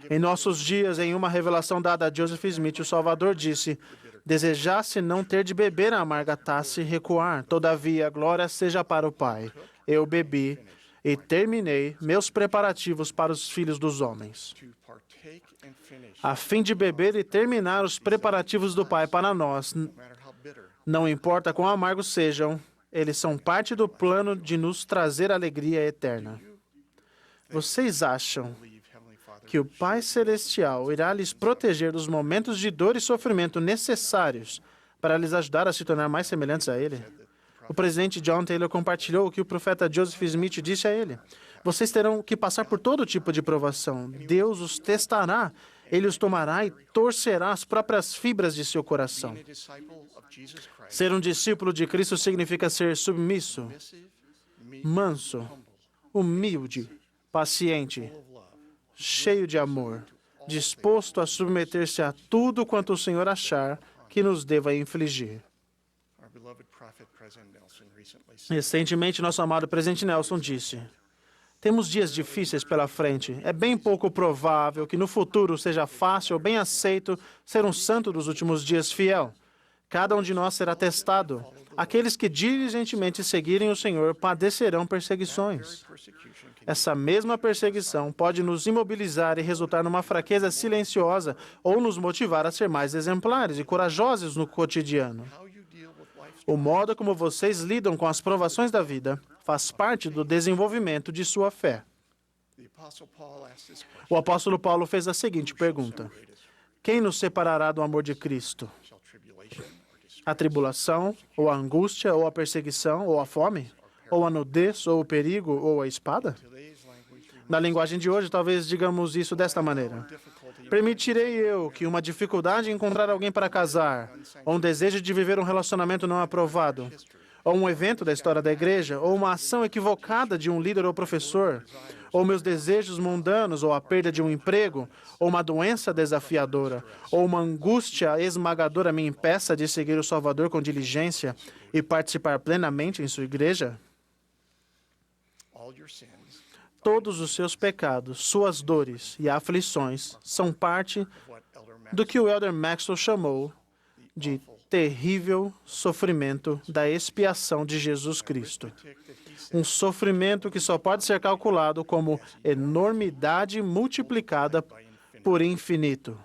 Em nossos dias, em uma revelação dada a Joseph Smith, o Salvador disse: desejasse não ter de beber a amarga taça e recuar, todavia, glória seja para o Pai. Eu bebi e terminei meus preparativos para os filhos dos homens. A fim de beber e terminar os preparativos do Pai para nós, não importa quão amargos sejam, eles são parte do plano de nos trazer alegria eterna. Vocês acham que o Pai Celestial irá lhes proteger dos momentos de dor e sofrimento necessários para lhes ajudar a se tornar mais semelhantes a Ele? O presidente John Taylor compartilhou o que o profeta Joseph Smith disse a ele: vocês terão que passar por todo tipo de provação. Deus os testará. Ele os tomará e torcerá as próprias fibras de seu coração. Ser um discípulo de Cristo significa ser submisso, manso, humilde, paciente, cheio de amor, disposto a submeter-se a tudo quanto o Senhor achar que nos deva infligir. Recentemente, nosso amado presidente Nelson disse: temos dias difíceis pela frente. É bem pouco provável que no futuro seja fácil ou bem aceito ser um santo dos últimos dias fiel. Cada um de nós será testado. Aqueles que diligentemente seguirem o Senhor padecerão perseguições. Essa mesma perseguição pode nos imobilizar e resultar numa fraqueza silenciosa ou nos motivar a ser mais exemplares e corajosos no cotidiano. O modo como vocês lidam com as provações da vida faz parte do desenvolvimento de sua fé. O apóstolo Paulo fez a seguinte pergunta: quem nos separará do amor de Cristo? A tribulação, ou a angústia, ou a perseguição, ou a fome? Ou a nudez, ou o perigo, ou a espada? Na linguagem de hoje, talvez digamos isso desta maneira: permitirei eu que uma dificuldade em encontrar alguém para casar, ou um desejo de viver um relacionamento não aprovado, ou um evento da história da igreja, ou uma ação equivocada de um líder ou professor, ou meus desejos mundanos, ou a perda de um emprego, ou uma doença desafiadora, ou uma angústia esmagadora me impeça de seguir o Salvador com diligência e participar plenamente em sua igreja? Todos os seus pecados, suas dores e aflições são parte do que o Elder Maxwell chamou de terrível sofrimento da expiação de Jesus Cristo. Um sofrimento que só pode ser calculado como enormidade multiplicada por infinito.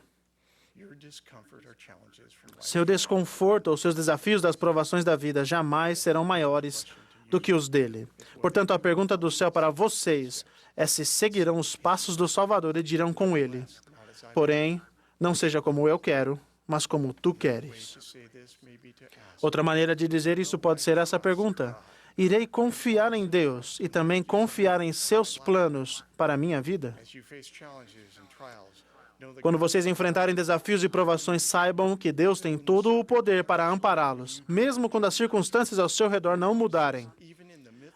Seu desconforto ou seus desafios das provações da vida jamais serão maiores do que os dele. Portanto, a pergunta do céu para vocês é se seguirão os passos do Salvador e dirão com ele: porém, não seja como eu quero, mas como tu queres. Outra maneira de dizer isso pode ser essa pergunta: irei confiar em Deus e também confiar em seus planos para a minha vida? Quando vocês enfrentarem desafios e provações, saibam que Deus tem todo o poder para ampará-los, mesmo quando as circunstâncias ao seu redor não mudarem.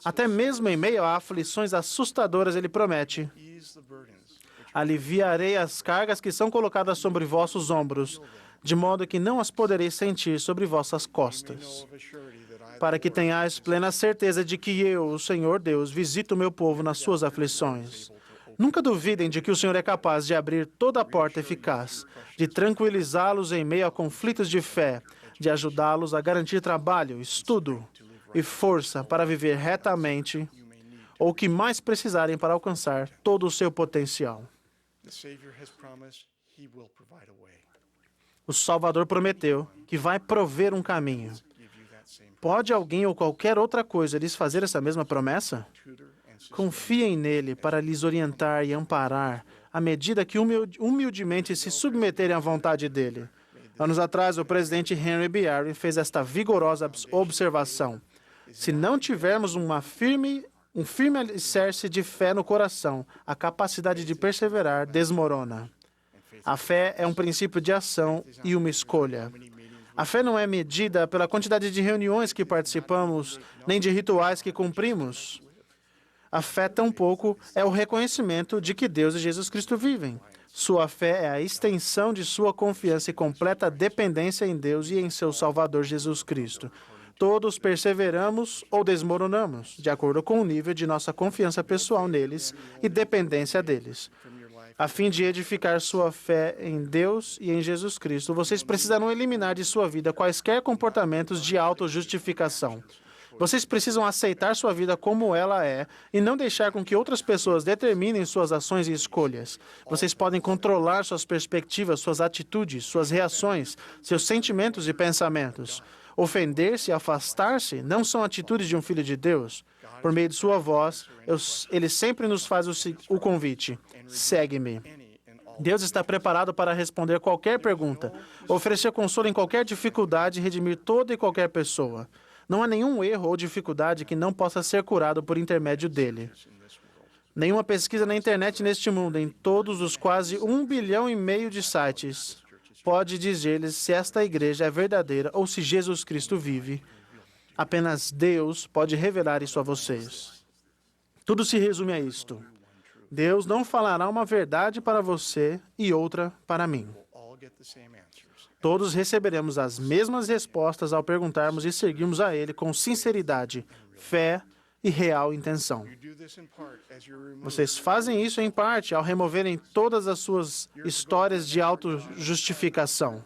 Até mesmo em meio a aflições assustadoras, Ele promete: aliviarei as cargas que são colocadas sobre vossos ombros, de modo que não as podereis sentir sobre vossas costas, para que tenhais plena certeza de que eu, o Senhor Deus, visito o meu povo nas suas aflições. Nunca duvidem de que o Senhor é capaz de abrir toda a porta eficaz, de tranquilizá-los em meio a conflitos de fé, de ajudá-los a garantir trabalho, estudo e força para viver retamente, ou o que mais precisarem para alcançar todo o seu potencial. O Salvador prometeu que vai prover um caminho. Pode alguém ou qualquer outra coisa lhes fazer essa mesma promessa? Confiem nele para lhes orientar e amparar à medida que humildemente se submeterem à vontade dele. Anos atrás, o presidente Henry B. Eyring fez esta vigorosa observação: se não tivermos um firme alicerce de fé no coração, a capacidade de perseverar desmorona. A fé é um princípio de ação e uma escolha. A fé não é medida pela quantidade de reuniões que participamos, nem de rituais que cumprimos. A fé, tampouco, é o reconhecimento de que Deus e Jesus Cristo vivem. Sua fé é a extensão de sua confiança e completa dependência em Deus e em seu Salvador Jesus Cristo. Todos perseveramos ou desmoronamos, de acordo com o nível de nossa confiança pessoal neles e dependência deles. A fim de edificar sua fé em Deus e em Jesus Cristo, vocês precisarão eliminar de sua vida quaisquer comportamentos de autojustificação. Vocês precisam aceitar sua vida como ela é e não deixar com que outras pessoas determinem suas ações e escolhas. Vocês podem controlar suas perspectivas, suas atitudes, suas reações, seus sentimentos e pensamentos. Ofender-se e afastar-se não são atitudes de um filho de Deus. Por meio de sua voz, ele sempre nos faz o convite: segue-me. Deus está preparado para responder qualquer pergunta, oferecer consolo em qualquer dificuldade e redimir toda e qualquer pessoa. Não há nenhum erro ou dificuldade que não possa ser curado por intermédio dele. Nenhuma pesquisa na internet neste mundo, em todos os quase 1,5 bilhão de sites, pode dizer-lhes se esta igreja é verdadeira ou se Jesus Cristo vive. Apenas Deus pode revelar isso a vocês. Tudo se resume a isto: Deus não falará uma verdade para você e outra para mim. Todos receberemos as mesmas respostas ao perguntarmos e seguirmos a Ele com sinceridade, fé e real intenção. Vocês fazem isso em parte ao removerem todas as suas histórias de autojustificação.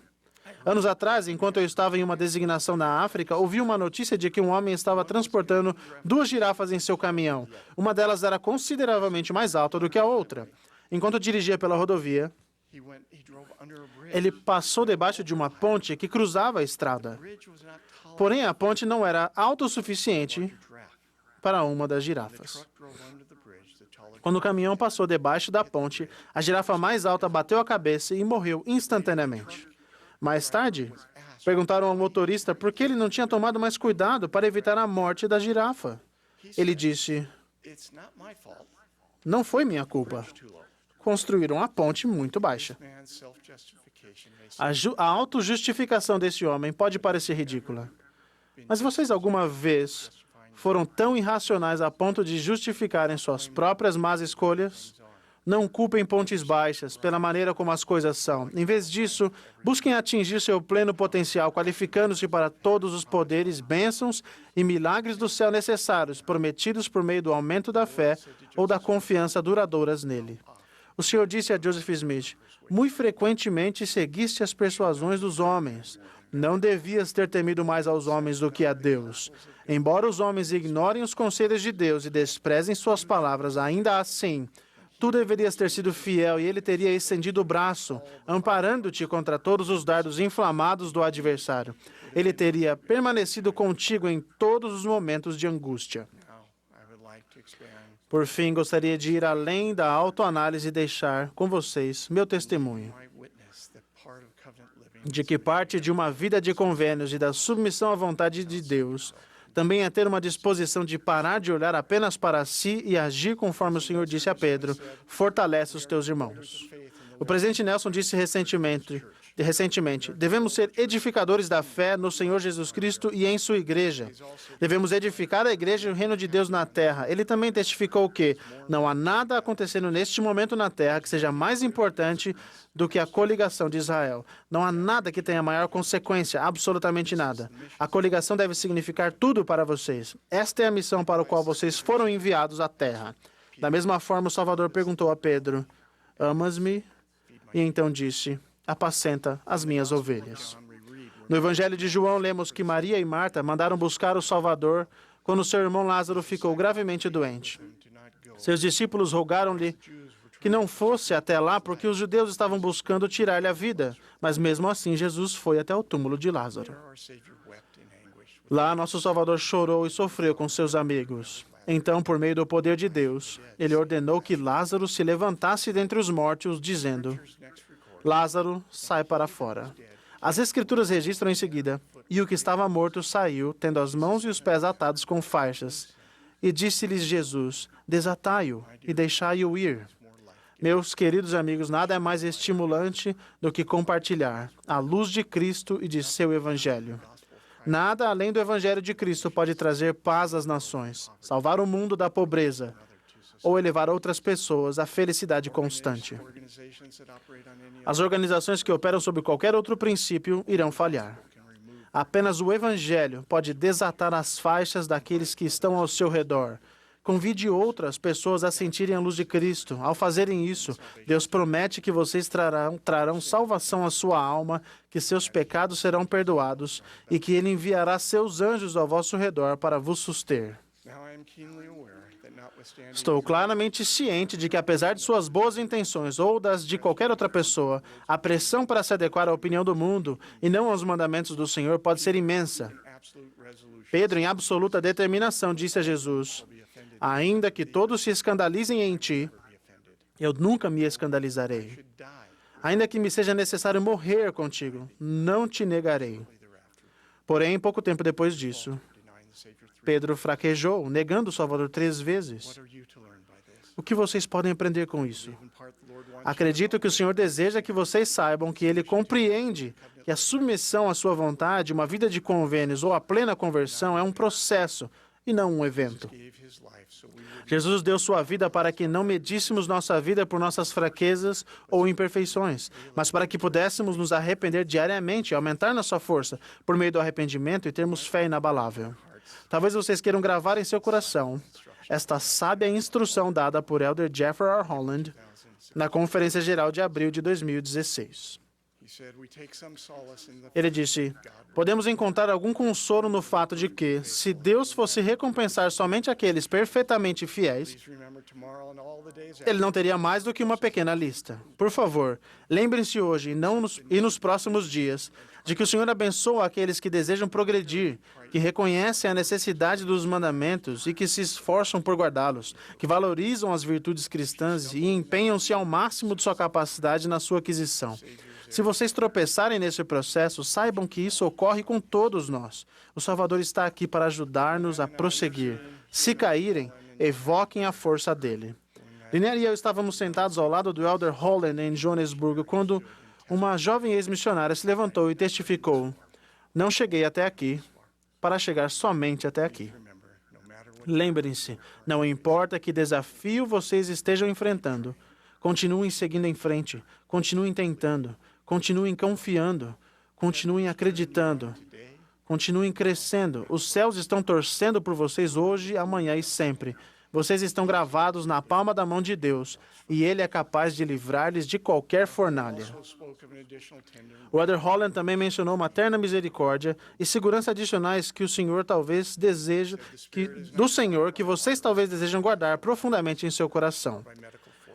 Anos atrás, enquanto eu estava em uma designação na África, ouvi uma notícia de que um homem estava transportando 2 girafas em seu caminhão. Uma delas era consideravelmente mais alta do que a outra. Enquanto dirigia pela rodovia, ele passou debaixo de uma ponte que cruzava a estrada. Porém, a ponte não era alta o suficiente para uma das girafas. Quando o caminhão passou debaixo da ponte, a girafa mais alta bateu a cabeça e morreu instantaneamente. Mais tarde, perguntaram ao motorista por que ele não tinha tomado mais cuidado para evitar a morte da girafa. Ele disse: não foi minha culpa. Construíram a ponte muito baixa. A autojustificação desse homem pode parecer ridícula. Mas vocês alguma vez foram tão irracionais a ponto de justificarem suas próprias más escolhas? Não culpem pontes baixas pela maneira como as coisas são. Em vez disso, busquem atingir seu pleno potencial, qualificando-se para todos os poderes, bênçãos e milagres do céu necessários, prometidos por meio do aumento da fé ou da confiança duradouras nele. O Senhor disse a Joseph Smith: muito frequentemente seguiste as persuasões dos homens. Não devias ter temido mais aos homens do que a Deus. Embora os homens ignorem os conselhos de Deus e desprezem suas palavras, ainda assim, tu deverias ter sido fiel e ele teria estendido o braço, amparando-te contra todos os dardos inflamados do adversário. Ele teria permanecido contigo em todos os momentos de angústia. Por fim, gostaria de ir além da autoanálise e deixar com vocês meu testemunho de que parte de uma vida de convênios e da submissão à vontade de Deus também é ter uma disposição de parar de olhar apenas para si e agir conforme o Senhor disse a Pedro: fortalece os teus irmãos. O presidente Nelson disse recentemente, devemos ser edificadores da fé no Senhor Jesus Cristo e em sua igreja. Devemos edificar a igreja e o reino de Deus na terra. Ele também testificou que não há nada acontecendo neste momento na terra que seja mais importante do que a coligação de Israel. Não há nada que tenha maior consequência, absolutamente nada. A coligação deve significar tudo para vocês. Esta é a missão para a qual vocês foram enviados à terra. Da mesma forma, o Salvador perguntou a Pedro: amas-me? E então disse: apacenta as minhas ovelhas. No Evangelho de João, lemos que Maria e Marta mandaram buscar o Salvador quando seu irmão Lázaro ficou gravemente doente. Seus discípulos rogaram-lhe que não fosse até lá porque os judeus estavam buscando tirar-lhe a vida. Mas mesmo assim, Jesus foi até o túmulo de Lázaro. Lá, nosso Salvador chorou e sofreu com seus amigos. Então, por meio do poder de Deus, ele ordenou que Lázaro se levantasse dentre os mortos, dizendo: Lázaro, sai para fora. As Escrituras registram em seguida: e o que estava morto saiu, tendo as mãos e os pés atados com faixas. E disse-lhes Jesus: desatai-o e deixai-o ir. Meus queridos amigos, nada é mais estimulante do que compartilhar a luz de Cristo e de seu Evangelho. Nada além do Evangelho de Cristo pode trazer paz às nações, salvar o mundo da pobreza ou elevar outras pessoas à felicidade constante. As organizações que operam sob qualquer outro princípio irão falhar. Apenas o Evangelho pode desatar as faixas daqueles que estão ao seu redor. Convide outras pessoas a sentirem a luz de Cristo. Ao fazerem isso, Deus promete que vocês trarão salvação à sua alma, que seus pecados serão perdoados e que Ele enviará seus anjos ao vosso redor para vos suster. Estou claramente ciente de que, apesar de suas boas intenções ou das de qualquer outra pessoa, a pressão para se adequar à opinião do mundo e não aos mandamentos do Senhor pode ser imensa. Pedro, em absoluta determinação, disse a Jesus: ainda que todos se escandalizem em ti, eu nunca me escandalizarei. Ainda que me seja necessário morrer contigo, não te negarei. Porém, pouco tempo depois disso, Pedro fraquejou, negando o Salvador 3 vezes. O que vocês podem aprender com isso? Acredito que o Senhor deseja que vocês saibam que Ele compreende que a submissão à sua vontade, uma vida de convênios ou a plena conversão é um processo e não um evento. Jesus deu sua vida para que não medíssemos nossa vida por nossas fraquezas ou imperfeições, mas para que pudéssemos nos arrepender diariamente e aumentar nossa força por meio do arrependimento e termos fé inabalável. Talvez vocês queiram gravar em seu coração esta sábia instrução dada por Elder Jeffrey R. Holland na Conferência Geral de abril de 2016. Ele disse: podemos encontrar algum consolo no fato de que, se Deus fosse recompensar somente aqueles perfeitamente fiéis, Ele não teria mais do que uma pequena lista. Por favor, lembrem-se hoje e nos próximos dias de que o Senhor abençoa aqueles que desejam progredir, que reconhecem a necessidade dos mandamentos e que se esforçam por guardá-los, que valorizam as virtudes cristãs e empenham-se ao máximo de sua capacidade na sua aquisição. Se vocês tropeçarem nesse processo, saibam que isso ocorre com todos nós. O Salvador está aqui para ajudar-nos a prosseguir. Se caírem, evoquem a força dele. Linéa e eu estávamos sentados ao lado do Elder Holland em Joanesburgo quando uma jovem ex-missionária se levantou e testificou: não cheguei até aqui para chegar somente até aqui. Lembrem-se, não importa que desafio vocês estejam enfrentando, continuem seguindo em frente, continuem tentando, continuem confiando, continuem acreditando, continuem crescendo. Os céus estão torcendo por vocês hoje, amanhã e sempre. Vocês estão gravados na palma da mão de Deus e Ele é capaz de livrar-lhes de qualquer fornalha. O Elder Holland também mencionou uma terna misericórdia e segurança adicionais que o Senhor talvez deseja, do Senhor que vocês talvez desejam guardar profundamente em seu coração.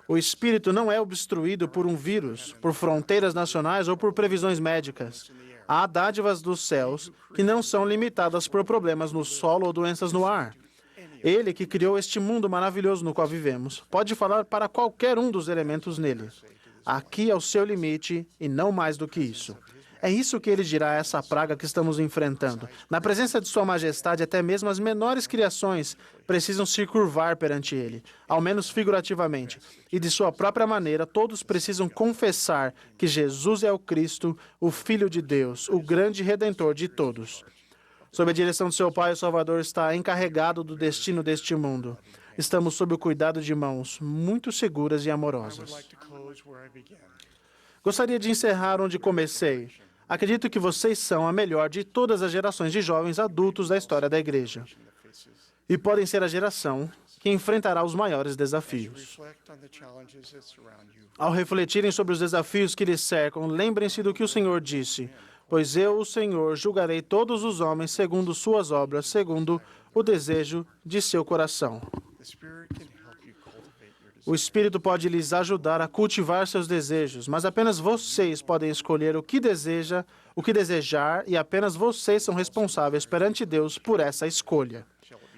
O espírito não é obstruído por um vírus, por fronteiras nacionais ou por previsões médicas. Há dádivas dos céus que não são limitadas por problemas no solo ou doenças no ar. Ele que criou este mundo maravilhoso no qual vivemos pode falar para qualquer um dos elementos nele. Aqui é o seu limite e não mais do que isso. É isso que ele dirá a essa praga que estamos enfrentando. Na presença de Sua Majestade, até mesmo as menores criações precisam se curvar perante ele, ao menos figurativamente. E de sua própria maneira, todos precisam confessar que Jesus é o Cristo, o Filho de Deus, o grande Redentor de todos. Sob a direção de seu Pai, o Salvador está encarregado do destino deste mundo. Estamos sob o cuidado de mãos muito seguras e amorosas. Gostaria de encerrar onde comecei. Acredito que vocês são a melhor de todas as gerações de jovens adultos da história da Igreja. E podem ser a geração que enfrentará os maiores desafios. Ao refletirem sobre os desafios que lhes cercam, lembrem-se do que o Senhor disse: pois eu, o Senhor, julgarei todos os homens segundo suas obras, segundo o desejo de seu coração. O Espírito pode lhes ajudar a cultivar seus desejos, mas apenas vocês podem escolher o que desejar, e apenas vocês são responsáveis perante Deus por essa escolha.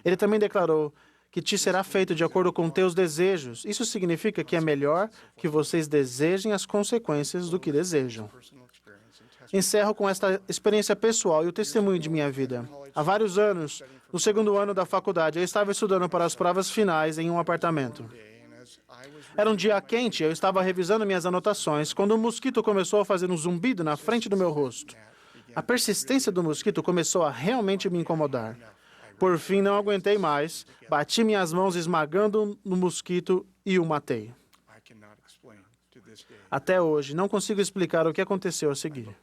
Ele também declarou que te será feito de acordo com teus desejos. Isso significa que é melhor que vocês desejem as consequências do que desejam. Encerro com esta experiência pessoal e o testemunho de minha vida. Há vários anos, no segundo ano da faculdade, eu estava estudando para as provas finais em um apartamento. Era um dia quente, eu estava revisando minhas anotações quando um mosquito começou a fazer um zumbido na frente do meu rosto. A persistência do mosquito começou a realmente me incomodar. Por fim, não aguentei mais, bati minhas mãos esmagando no mosquito e o matei. Até hoje, não consigo explicar o que aconteceu a seguir.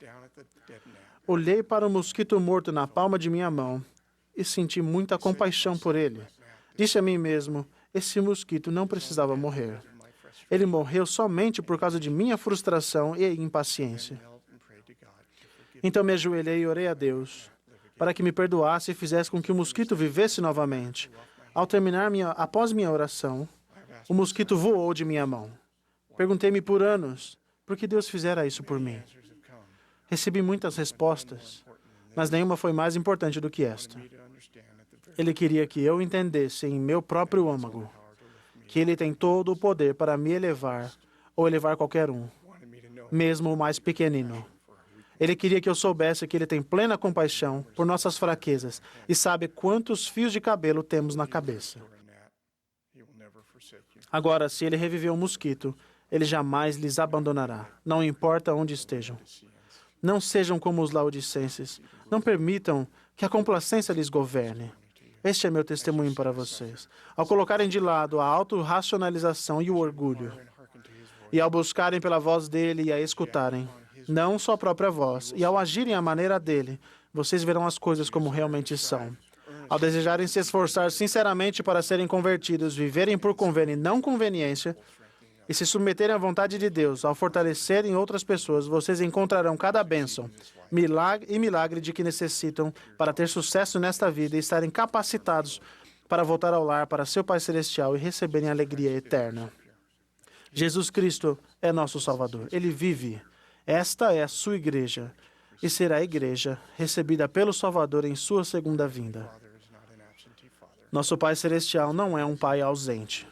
Olhei para o mosquito morto na palma de minha mão e senti muita compaixão por ele. Disse a mim mesmo, esse mosquito não precisava morrer. Ele morreu somente por causa de minha frustração e impaciência. Então me ajoelhei e orei a Deus para que me perdoasse e fizesse com que o mosquito vivesse novamente. Após minha oração, o mosquito voou de minha mão. Perguntei-me por anos por que Deus fizera isso por mim. Recebi muitas respostas, mas nenhuma foi mais importante do que esta. Ele queria que eu entendesse em meu próprio âmago que Ele tem todo o poder para me elevar ou elevar qualquer um, mesmo o mais pequenino. Ele queria que eu soubesse que Ele tem plena compaixão por nossas fraquezas e sabe quantos fios de cabelo temos na cabeça. Agora, se Ele reviveu um mosquito, Ele jamais lhes abandonará, não importa onde estejam. Não sejam como os laodicenses. Não permitam que a complacência lhes governe. Este é meu testemunho para vocês. Ao colocarem de lado a autorracionalização e o orgulho, e ao buscarem pela voz dele e a escutarem, não sua própria voz, e ao agirem à maneira dele, vocês verão as coisas como realmente são. Ao desejarem se esforçar sinceramente para serem convertidos, viverem por convênio e não conveniência, e se submeterem à vontade de Deus, ao fortalecerem outras pessoas, vocês encontrarão cada bênção, milagre de que necessitam para ter sucesso nesta vida e estarem capacitados para voltar ao lar para seu Pai Celestial e receberem alegria eterna. Jesus Cristo é nosso Salvador. Ele vive. Esta é a sua igreja e será a igreja recebida pelo Salvador em sua segunda vinda. Nosso Pai Celestial não é um Pai ausente.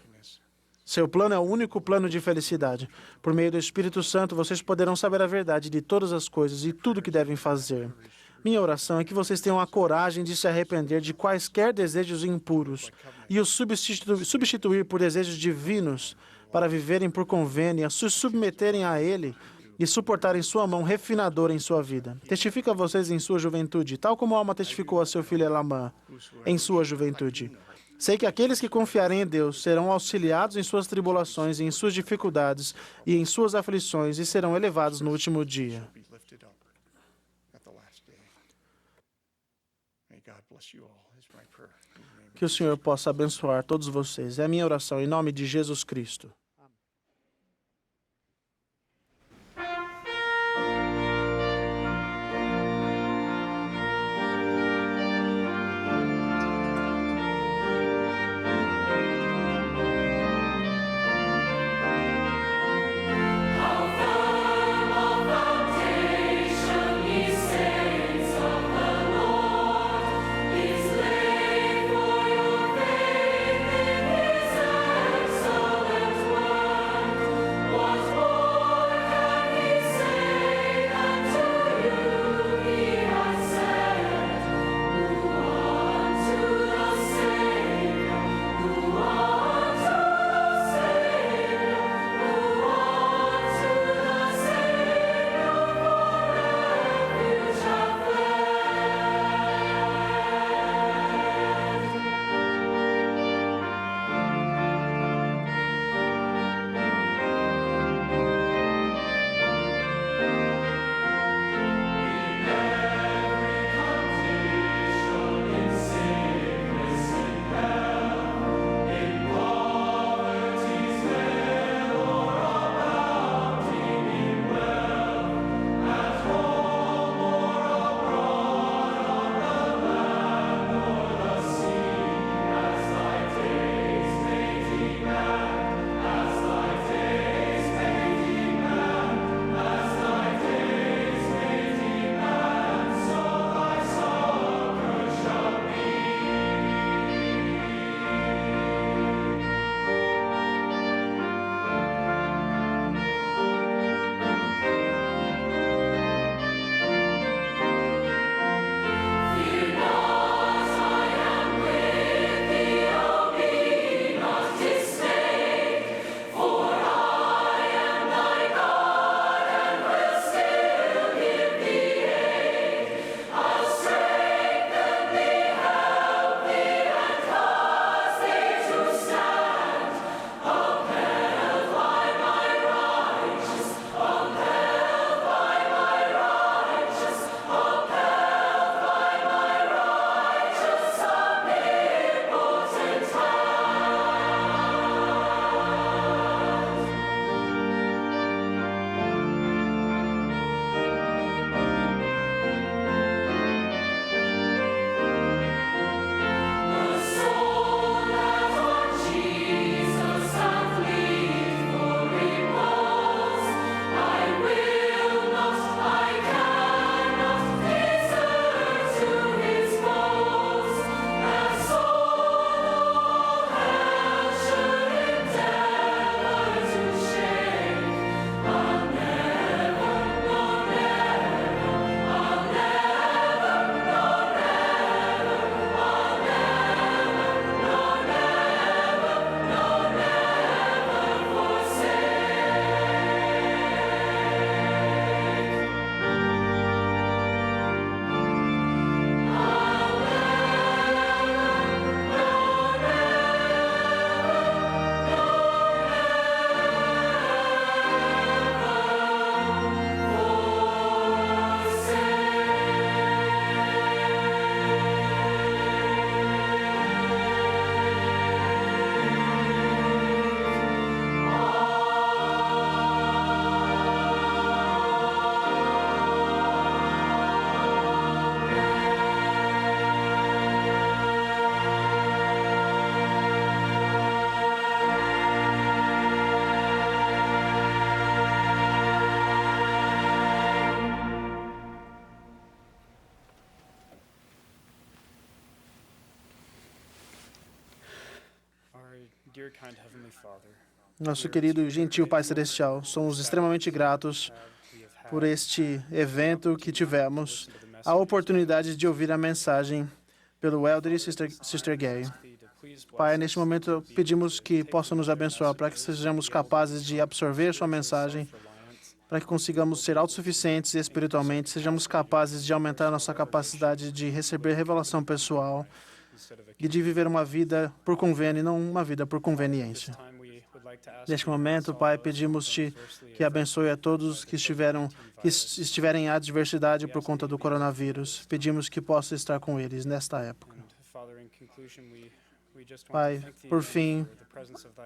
Seu plano é o único plano de felicidade. Por meio do Espírito Santo, vocês poderão saber a verdade de todas as coisas e tudo o que devem fazer. Minha oração é que vocês tenham a coragem de se arrepender de quaisquer desejos impuros e os substituir por desejos divinos para viverem por convênio, se submeterem a Ele e suportar em sua mão refinadora em sua vida. Testifica a vocês em sua juventude, tal como Alma testificou a seu filho Elamã em sua juventude. Sei que aqueles que confiarem em Deus serão auxiliados em suas tribulações e em suas dificuldades e em suas aflições e serão elevados no último dia. Que o Senhor possa abençoar todos vocês. É a minha oração em nome de Jesus Cristo. Nosso querido e gentil Pai Celestial, somos extremamente gratos por este evento que tivemos, a oportunidade de ouvir a mensagem pelo Elder e Sister Gay. Pai, neste momento pedimos que possa nos abençoar para que sejamos capazes de absorver sua mensagem para que consigamos ser autossuficientes espiritualmente, sejamos capazes de aumentar a nossa capacidade de receber revelação pessoal e de viver uma vida por convênio e não uma vida por conveniência. Neste momento, Pai, pedimos-te que abençoe a todos que estiverem em adversidade por conta do coronavírus. Pedimos que possa estar com eles nesta época. Pai, por fim,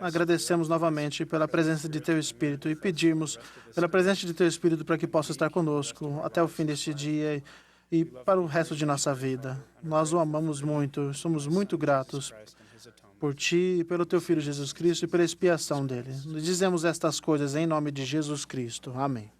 agradecemos novamente pela presença de Teu Espírito e pedimos pela presença de Teu Espírito para que possa estar conosco até o fim deste dia e para o resto de nossa vida. Nós o amamos muito, somos muito gratos por Ti, pelo Teu Filho Jesus Cristo e pela expiação dele. Dizemos estas coisas em nome de Jesus Cristo. Amém.